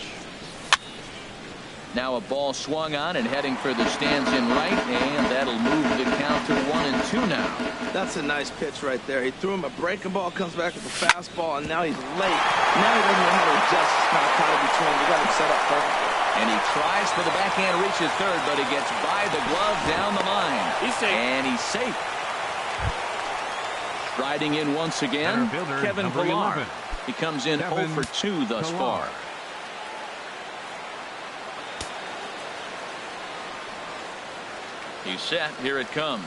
Now a ball swung on and heading for the stands in right, and that'll move the count to 1-2 now. That's a nice pitch right there. He threw him a breaking ball, comes back with a fastball, and now he's late. Now he doesn't know how to adjust. He's kind of caught in between. They got him set up perfectly. And he tries for the backhand reach at third, but he gets by the glove down the line. He's safe. And he's safe. Riding in once again, Kevin Pillar. He comes in 0 for 2 thus far. He's set. Here it comes.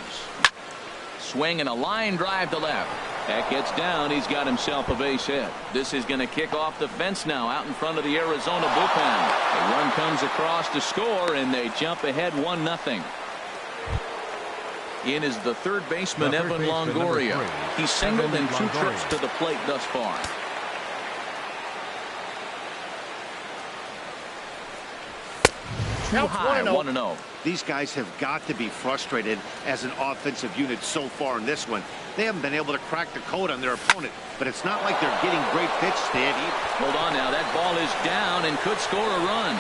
Swing and a line drive to left. That gets down. He's got himself a base hit. This is going to kick off the fence now out in front of the Arizona bullpen. The run comes across to score, and they jump ahead 1-0. In is the third baseman, Evan Longoria. He's singled in 2 trips to the plate thus far. Too high, 1-0. These guys have got to be frustrated as an offensive unit so far in this one. They haven't been able to crack the code on their opponent, but it's not like they're getting great pitches to hit either. Hold on now. That ball is down and could score a run.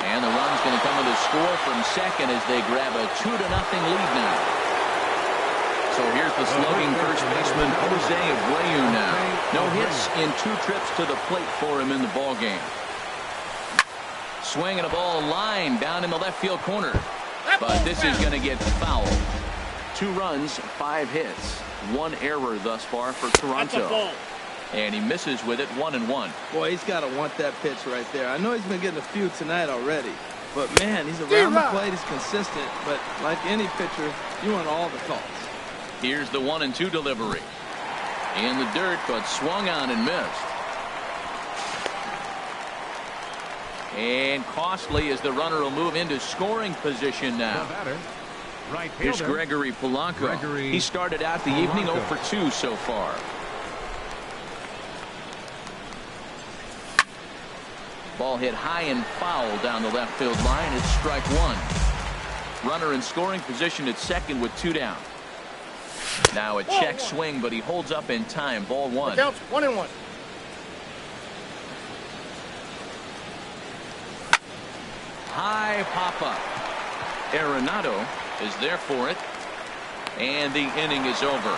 And the run's going to come with a score from second as they grab a 2-0 lead now. So here's the slugging first baseman, Jose Abreu now. No hits in 2 trips to the plate for him in the ballgame. Swinging a ball line down in the left field corner. But this is going to get fouled. 2 runs, 5 hits. 1 error thus far for Toronto. And he misses with it 1-1. Boy, he's got to want that pitch right there. I know he's been getting a few tonight already. But, man, he's around the plate. He's consistent. But like any pitcher, you want all the calls. Here's the 1-2 delivery. In the dirt, but swung on and missed. And costly as the runner will move into scoring position now. Right Here's fielder. Gregory Polanco. He started out the evening 0 for 2 so far. Ball hit high and foul down the left field line. It's strike one. Runner in scoring position at second with 2 down. Now a check swing, but he holds up in time. Ball one. Counts 1-1. High pop-up. Arenado is there for it. And the inning is over.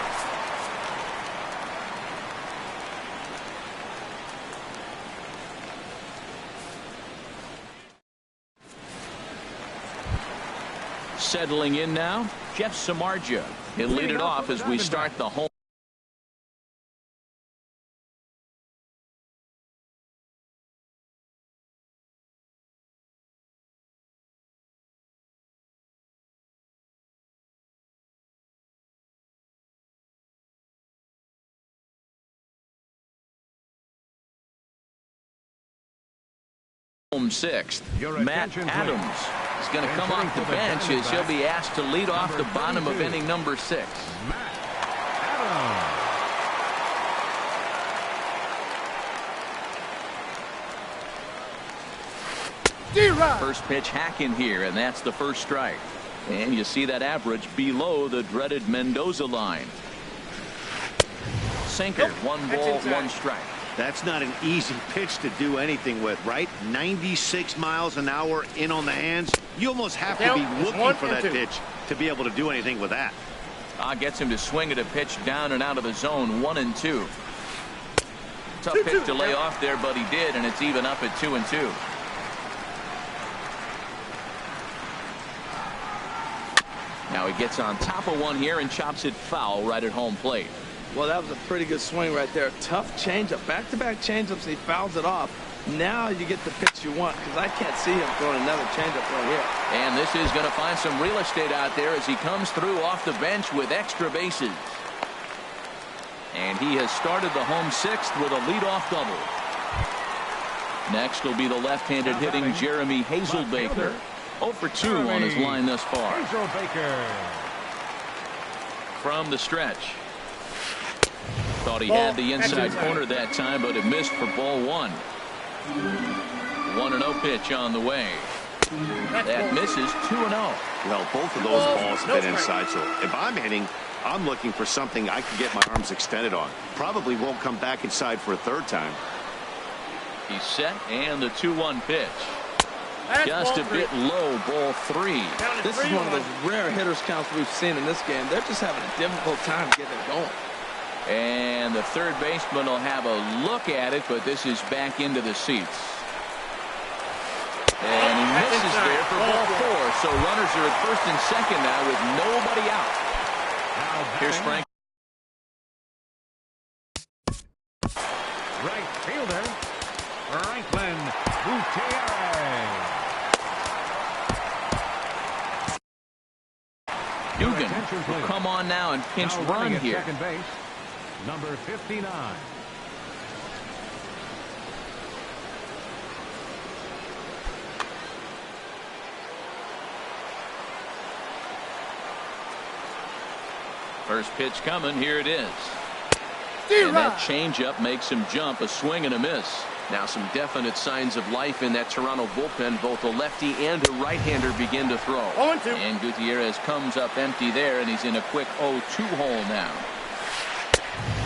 Settling in now, Jeff Samardzija. He'll lead it off as we start the home. Home sixth. Matt Adams is going to come off the bench as he'll be asked to lead off the bottom of inning number 6. First pitch hack in here, and that's the first strike. And you see that average below the dreaded Mendoza line. Sinker, 1 ball, 1 strike. That's not an easy pitch to do anything with, right? 96 miles an hour in on the hands. You almost have to be looking for that pitch to be able to do anything with that. Gets him to swing at a pitch down and out of the zone. 1-2. Tough pitch to lay off there, but he did, and it's even up at 2-2. Now he gets on top of one here and chops it foul right at home plate. Well, that was a pretty good swing right there. Tough changeup. Back-to-back changeups, and he fouls it off. Now you get the pitch you want, because I can't see him throwing another changeup right here. And this is going to find some real estate out there as he comes through off the bench with extra bases. And he has started the home 6th with a leadoff double. Next will be the left-handed hitting Jeremy Hazelbaker. 0 for 2 on his line thus far. Hazelbaker. From the stretch. Thought he had the inside corner that time, but it missed for ball 1. 1-0 pitch on the way. That misses. 2-0. Well, both of those balls have been inside, so if I'm hitting, I'm looking for something I can get my arms extended on. Probably won't come back inside for a third time. He's set, and the 2-1 pitch. Just a bit low, ball 3. This is one of those rare hitters counts we've seen in this game. They're just having a difficult time getting it going. And the third baseman will have a look at it, but this is back into the seats. And he misses there for ball 4. So runners are at first and second now with nobody out. Here's Frank. Right fielder, Franklin Gutierrez. Dugan will come on now and pinch run here. Second base, number 59. First pitch coming. Here it is. And that changeup makes him jump. A swing and a miss. Now some definite signs of life in that Toronto bullpen. Both a lefty and a right-hander begin to throw. 0-2. And Gutierrez comes up empty there, and he's in a quick 0-2 hole now.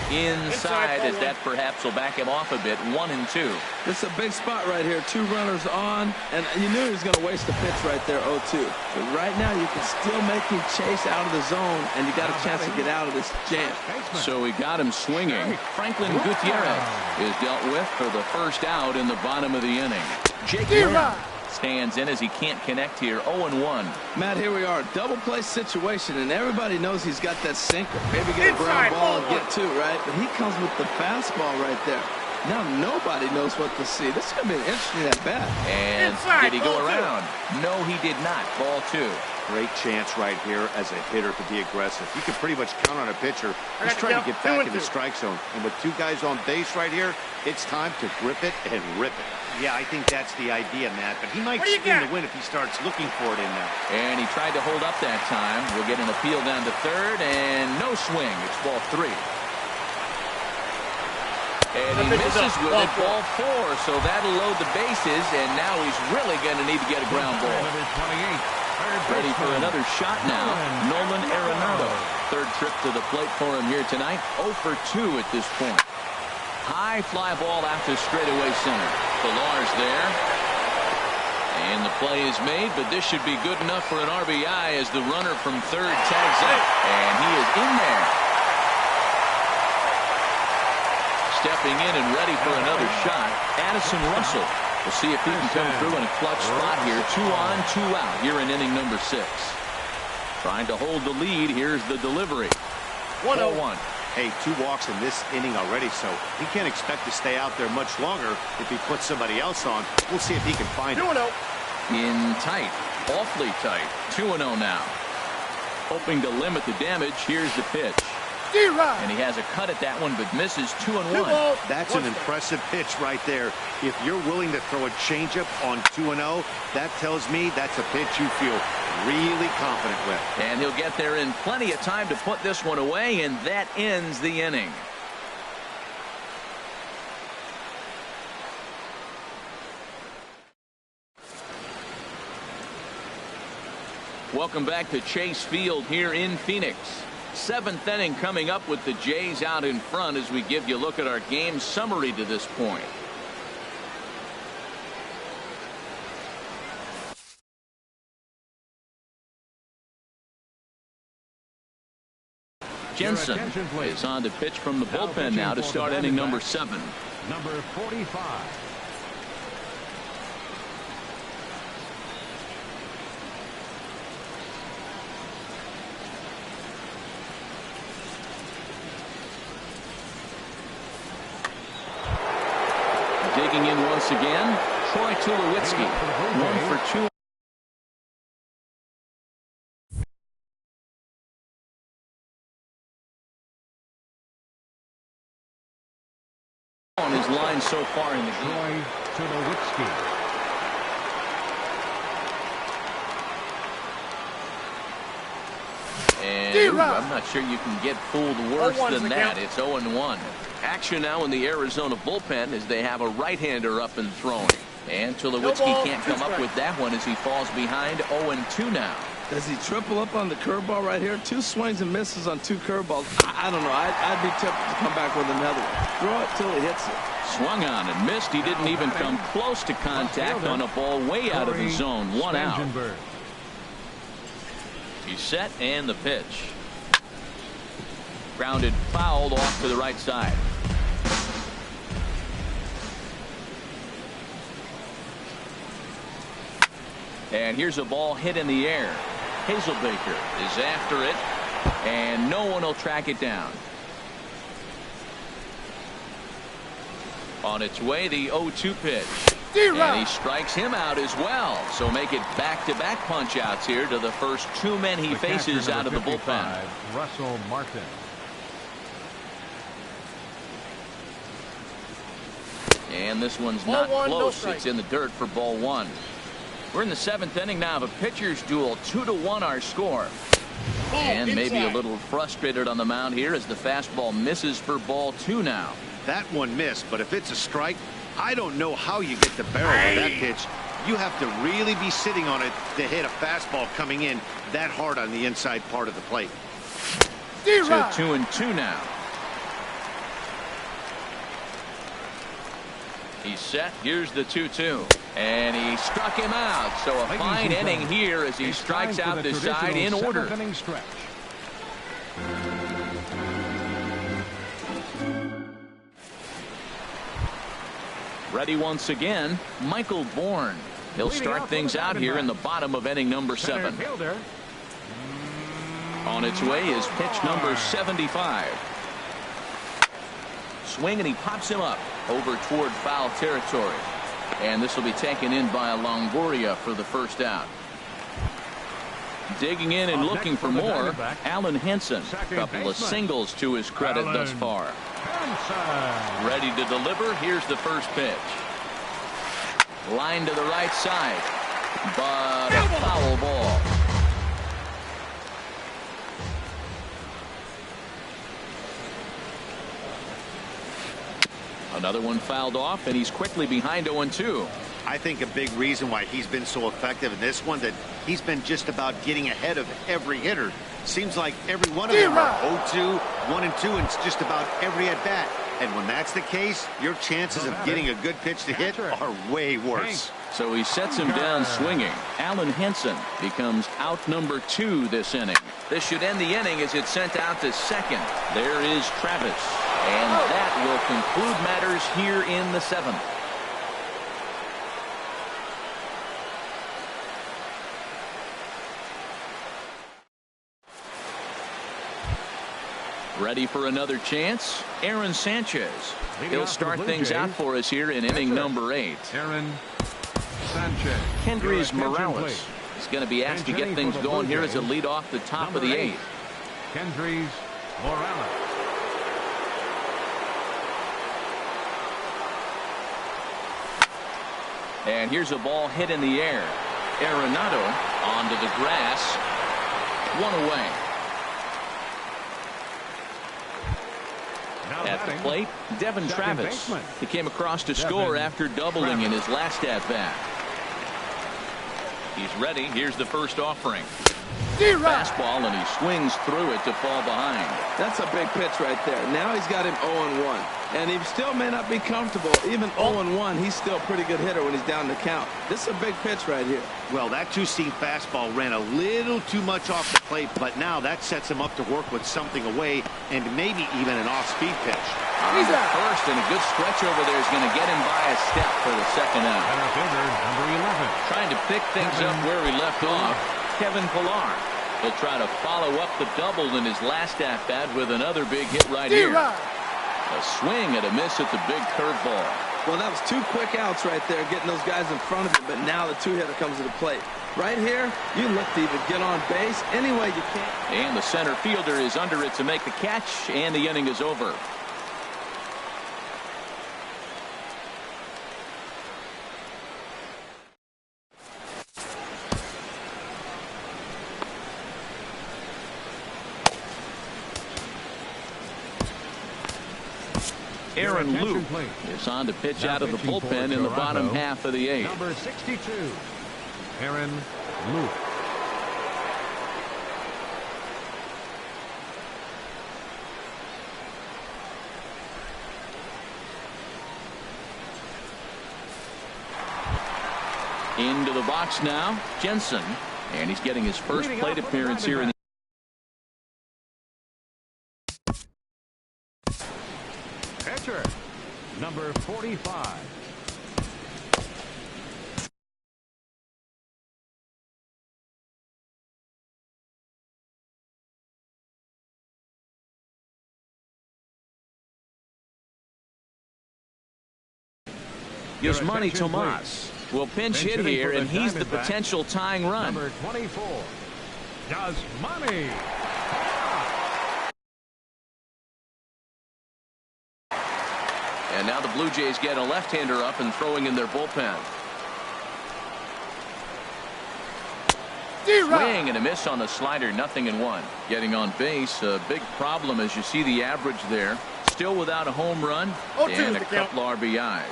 Inside as that perhaps will back him off a bit. 1-2. This is a big spot right here. 2 runners on, and you knew he was going to waste the pitch right there, 0-2. But right now you can still make him chase out of the zone, and you got a chance to get out of this jam. So he got him swinging. Franklin Gutierrez is dealt with for the first out in the bottom of the inning. Jake stands in as he can't connect here. 0-1. Matt, here we are, double play situation, and everybody knows he's got that sinker. Maybe get a ground ball and get 2, right? But he comes with the fastball right there. Now nobody knows what to see. This is going to be an interesting at bat. And did he go around? No, he did not. Ball 2. Great chance right here as a hitter to be aggressive. You can pretty much count on a pitcher who's trying to get back in the strike zone. And with two guys on base right here, it's time to grip it and rip it. Yeah, I think that's the idea, Matt. But he might spin the win if he starts looking for it in there. And he tried to hold up that time. We'll get an appeal down to third, and no swing. It's ball 3. And he misses with it, ball 4. So that'll load the bases, and now he's really going to need to get a ground ball. Ready for another shot now, Nolan Arenado. Third trip to the plate for him here tonight. 0 for 2 at this point. High fly ball out to straightaway center. Pilar's there. And the play is made, but this should be good enough for an RBI as the runner from third tags up. And he is in there. Stepping in and ready for another shot, Addison Russell. We'll see if he can come through in a clutch spot here. 2 on, 2 out here in inning number 6. Trying to hold the lead. Here's the delivery. 1-0-1. Hey, 2 walks in this inning already, so he can't expect to stay out there much longer if he puts somebody else on. We'll see if he can find it. 2-0. In tight. Awfully tight. 2-0 now. Hoping to limit the damage. Here's the pitch. And he has a cut at that one, but misses. 2-1. That's an impressive pitch right there. If you're willing to throw a changeup on 2-0, that tells me that's a pitch you feel really confident with. And he'll get there in plenty of time to put this one away, and that ends the inning. Welcome back to Chase Field here in Phoenix. 7th inning coming up with the Jays out in front as we give you a look at our game summary to this point. Jensen is on to pitch from the bullpen now to start inning number 7. Number 45. Digging in once again, Troy Tulowitzki. 1 for 2. On his line so far in the game. Troy Tulowitzki. And I'm not sure you can get fooled worse than that. It's 0-1. Action now in the Arizona bullpen as they have a right-hander up and throwing. And Tulowitzki can't come up with that one as he falls behind. 0-2 now. Does he triple up on the curveball right here? 2 swings and misses on 2 curveballs. I don't know. I'd be tempted to come back with another one. Throw it till he hits it. Swung on and missed. He didn't even come close to contact on a ball way out of the zone. 1 out. He's set and the pitch. Grounded fouled off to the right side. And here's a ball hit in the air. Hazelbaker is after it, and no one will track it down. On its way, the 0-2 pitch. And he strikes him out as well. So make it back-to-back punch-outs here to the first 2 men he faces out of the bullpen. Russell Martin. And this one's not close. It's in the dirt for ball 1. We're in the 7th inning now of a pitcher's duel. 2-1 our score. And maybe a little frustrated on the mound here as the fastball misses for ball 2 now. That one missed, but if it's a strike, I don't know how you get the barrel of that pitch. You have to really be sitting on it to hit a fastball coming in that hard on the inside part of the plate. To 2-2 now. He's set. Here's the 2-2. And he struck him out. So a fine inning here as he strikes out this side in order. Ready once again, Michael Bourne. He'll start things out here in the bottom of inning number 7. On its way is pitch number 75. Swing and he pops him up over toward foul territory. And this will be taken in by Longoria for the first out. Digging in and looking for more, Alan Henson. A couple of singles to his credit thus far. Ready to deliver. Here's the first pitch. Line to the right side, but a foul ball. Another one fouled off, and he's quickly behind 0-2. I think a big reason why he's been so effective in this one, that he's been just about getting ahead of every hitter. Seems like every one of them are 0-2, 1-2, and it's just about every at bat. And when that's the case, your chances of getting a good pitch to hit are way worse. So he sets him down swinging. Alan Henson becomes out number 2 this inning. This should end the inning as it's sent out to second. There is Travis. And that will conclude matters here in the 7th. Ready for another chance? Aaron Sanchez. He'll start things out for us here in inning number 8. Aaron Sanchez. Kendrys Morales is going to be asked to get things going here as a lead off the top of the 8th. Kendrys Morales. And here's a ball hit in the air. Arenado onto the grass. 1 away. At the plate, Devin Travis. He came across to score after doubling in his last at-bat. He's ready. Here's the first offering. Fastball, and he swings through it to fall behind. That's a big pitch right there. Now he's got him 0-1. And he still may not be comfortable. Even 0-1, he's still a pretty good hitter when he's down the count. This is a big pitch right here. Well, that two-seam fastball ran a little too much off the plate, but now that sets him up to work with something away and maybe even an off-speed pitch. He's at first, and a good stretch over there is going to get him by a step for the second out. Center fielder, number 11. Trying to pick things up where he left off, Kevin Pillar. He'll try to follow up the double in his last at-bat with another big hit right here. A swing and a miss at the big curveball. Well, that was 2 quick outs right there, getting those guys in front of him, but now the 2-hitter comes to the plate. Right here, you look to either get on base any way you can. And the center fielder is under it to make the catch, and the inning is over. Aaron Luke is on to pitch out of the bullpen in the bottom half of the 8th. Number 62, Aaron Luke. Into the box now, Jensen, and he's getting his first plate appearance here in the pitcher, number 45. Yasmani Tomas will pinch hit here, and he's the potential tying run. Number 24, Yasmani. And now the Blue Jays get a left-hander up and throwing in their bullpen. Swing and a miss on the slider, 0-1. Getting on base, a big problem as you see the average there. Still without a home run and a couple RBIs.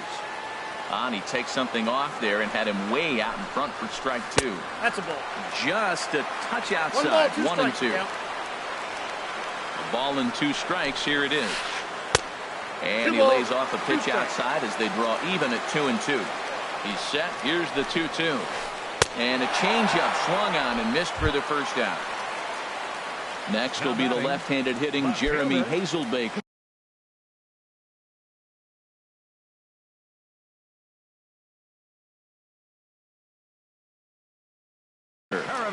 And he takes something off there and had him way out in front for strike 2. That's a ball. Just a touch outside, 1-2. A ball and 2 strikes. Here it is. And he lays off a pitch outside as they draw even at 2-2. He's set. Here's the 2-2. And a changeup swung on and missed for the first out. Next will be the left-handed hitting Jeremy Hazelbaker.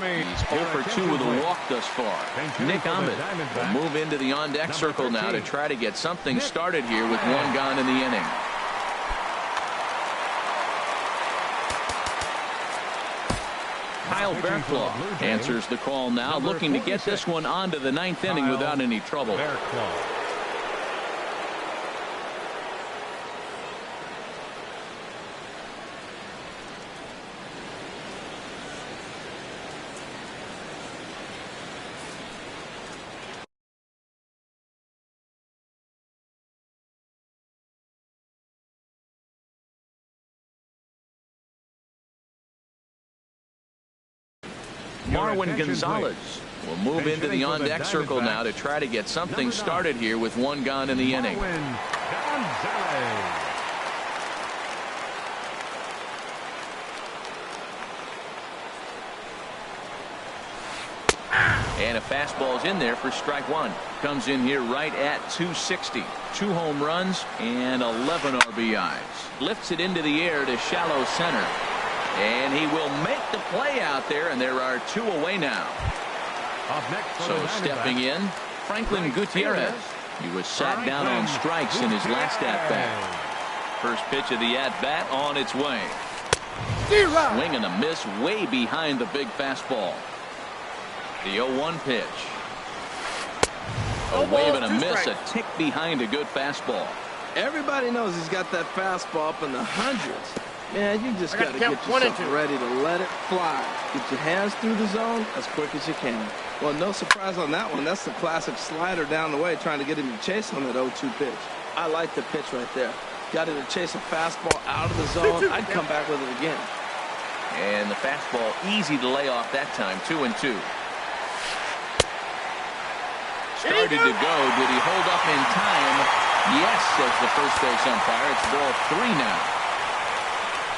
He's 0 for 2 with a walk thus far. Nick Ahmed will move into the on-deck circle now to try to get something started here with 1 gone in the inning. Kyle Bearclaw answers the call now, looking to get this one onto the ninth inning without any trouble. Marwin Gonzalez will move into the on-deck circle now to try to get something started here with one gone in the inning. And a fastball's in there for strike one. Comes in here right at 260. 2 home runs and 11 RBIs. Lifts it into the air to shallow center. And he will make the play out there, and there are 2 away now. So stepping in, Franklin Gutierrez. He was sat down on strikes in his last at-bat. First pitch of the at-bat on its way. Swing and a miss way behind the big fastball. The 0-1 pitch. A wave and a miss, a tick behind a good fastball. Everybody knows he's got that fastball up in the hundreds. Man, you just got to get yourself ready to let it fly. Get your hands through the zone as quick as you can. Well, no surprise on that one. That's the classic slider down the way, trying to get him to chase on that 0-2 pitch. I like the pitch right there. Got him to chase a fastball out of the zone. I'd come back with it again. And the fastball easy to lay off that time. 2-2. Started to go. Did he hold up in time? Yes, says the first base umpire. It's ball 3 now.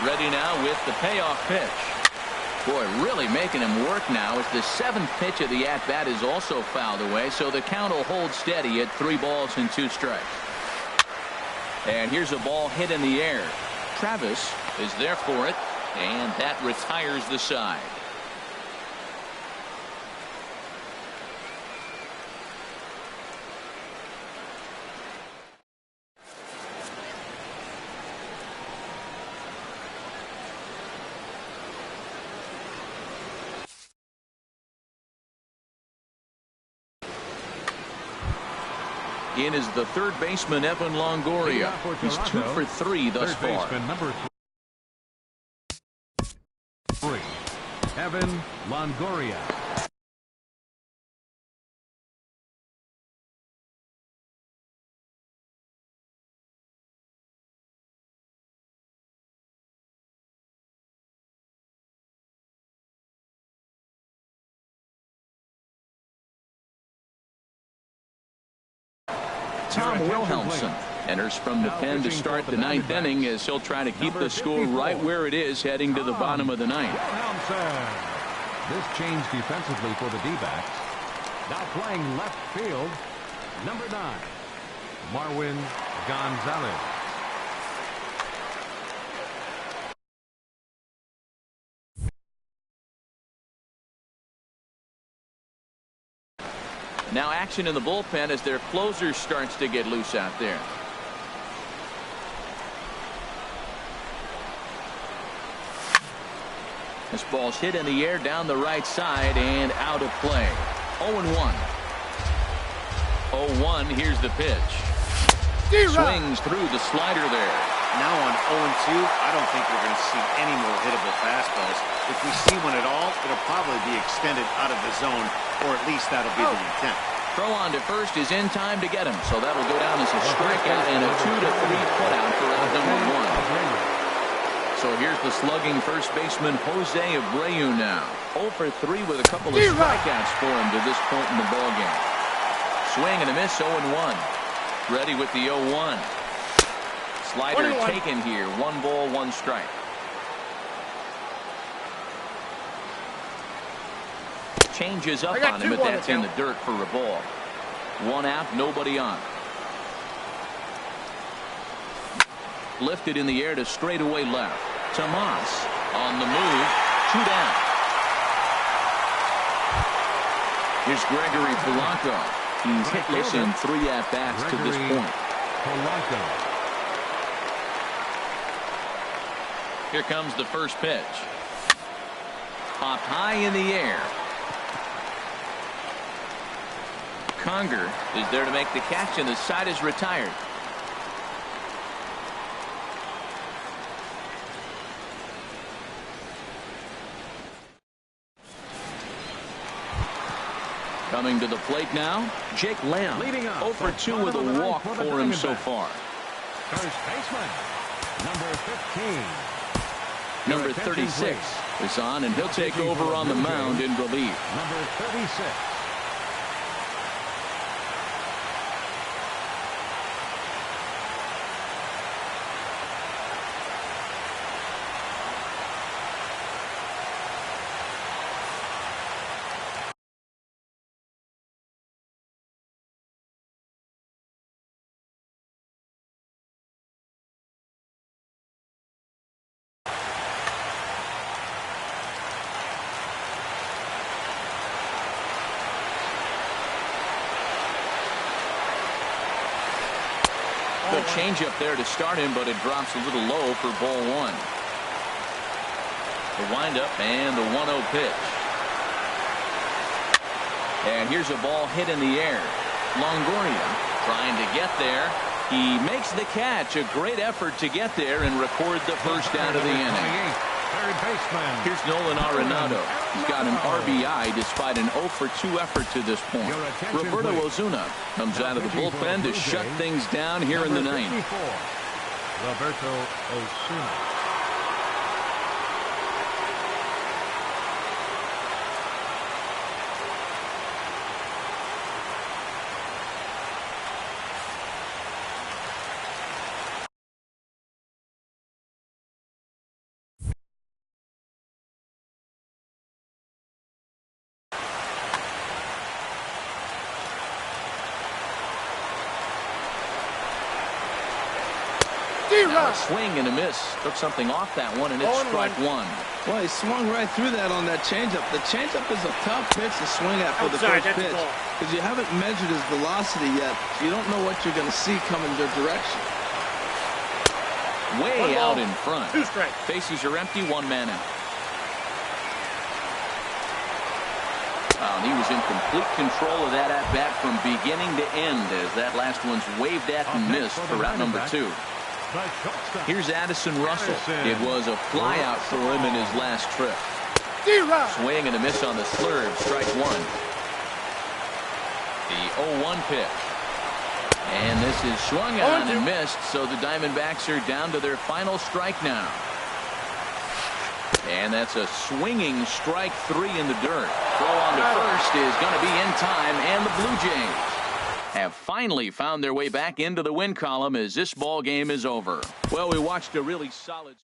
Ready now with the payoff pitch. Boy, really making him work now as the 7th pitch of the at-bat is also fouled away, so the count will hold steady at 3 balls and 2 strikes. And here's a ball hit in the air. Travis is there for it, and that retires the side. In is the third baseman, Evan Longoria. He's 2 for 3 thus far. Number 3, Evan Longoria. Tom Wilhelmsen enters from the pen to start the 9th inning as he'll try to keep the score right where it is heading to the bottom of the 9th. This change defensively for the D-backs. Now playing left field, number 9, Marwin Gonzalez. Now action in the bullpen as their closer starts to get loose out there. This ball's hit in the air down the right side and out of play. 0-1. 0-1. Here's the pitch. Swings through the slider there. Now on 0-2, I don't think we're going to see any more hittable fastballs. If we see one at all, it'll probably be extended out of the zone, or at least that'll be the intent. Throw on to first is in time to get him, so that'll go down as a strikeout and a 2-3 putout for out number 1. So here's the slugging first baseman Jose Abreu now. 0 for 3 with a couple of strikeouts for him to this point in the ballgame. Swing and a miss, 0-1. Ready with the 0-1. Slider taken here. 1 ball, 1 strike. Changes up on him, but that's in the dirt for a ball. 1 out, nobody on. Lifted in the air to straightaway left. Tomas on the move. 2 down. Here's Gregory Polanco. He's hitless in 3 at-bats to this point. Polanco. Here comes the first pitch. Popped high in the air. Conger is there to make the catch, and the side is retired. Coming to the plate now, Jake Lamb. Leading off 0 for 2 with a walk for him so far. First baseman, number 15. Number 36 is on, and he'll take over on the mound in relief. Number 36. The changeup there to start him, but it drops a little low for ball one. The windup and the 1-0 pitch. And here's a ball hit in the air. Longoria trying to get there. He makes the catch. A great effort to get there and record the first down of the inning. Third baseman. Here's Nolan Arenado. He's got an RBI despite an 0 for 2 effort to this point. Roberto Ozuna comes out of the bullpen to shut things down here in the ninth. Roberto Ozuna. Now a swing and a miss. Took something off that one, and it's strike one. Well, he swung right through that on that changeup. The changeup is a tough pitch to swing at for the first pitch because you haven't measured his velocity yet. You don't know what you're going to see coming your direction. Way out in front. 2 strikes. Bases are empty, 1 man out. He was in complete control of that at-bat from beginning to end as that last one's waved at and missed for route number 2. Here's Addison Russell. It was a flyout for him in his last trip. Swing and a miss on the slurve. Strike one. The 0-1 pitch. And this is swung on and missed, so the Diamondbacks are down to their final strike now. And that's a swinging strike 3 in the dirt. Throw on to first is going to be in time, and the Blue Jays have finally found their way back into the win column as this ball game is over. Well, we watched a really solid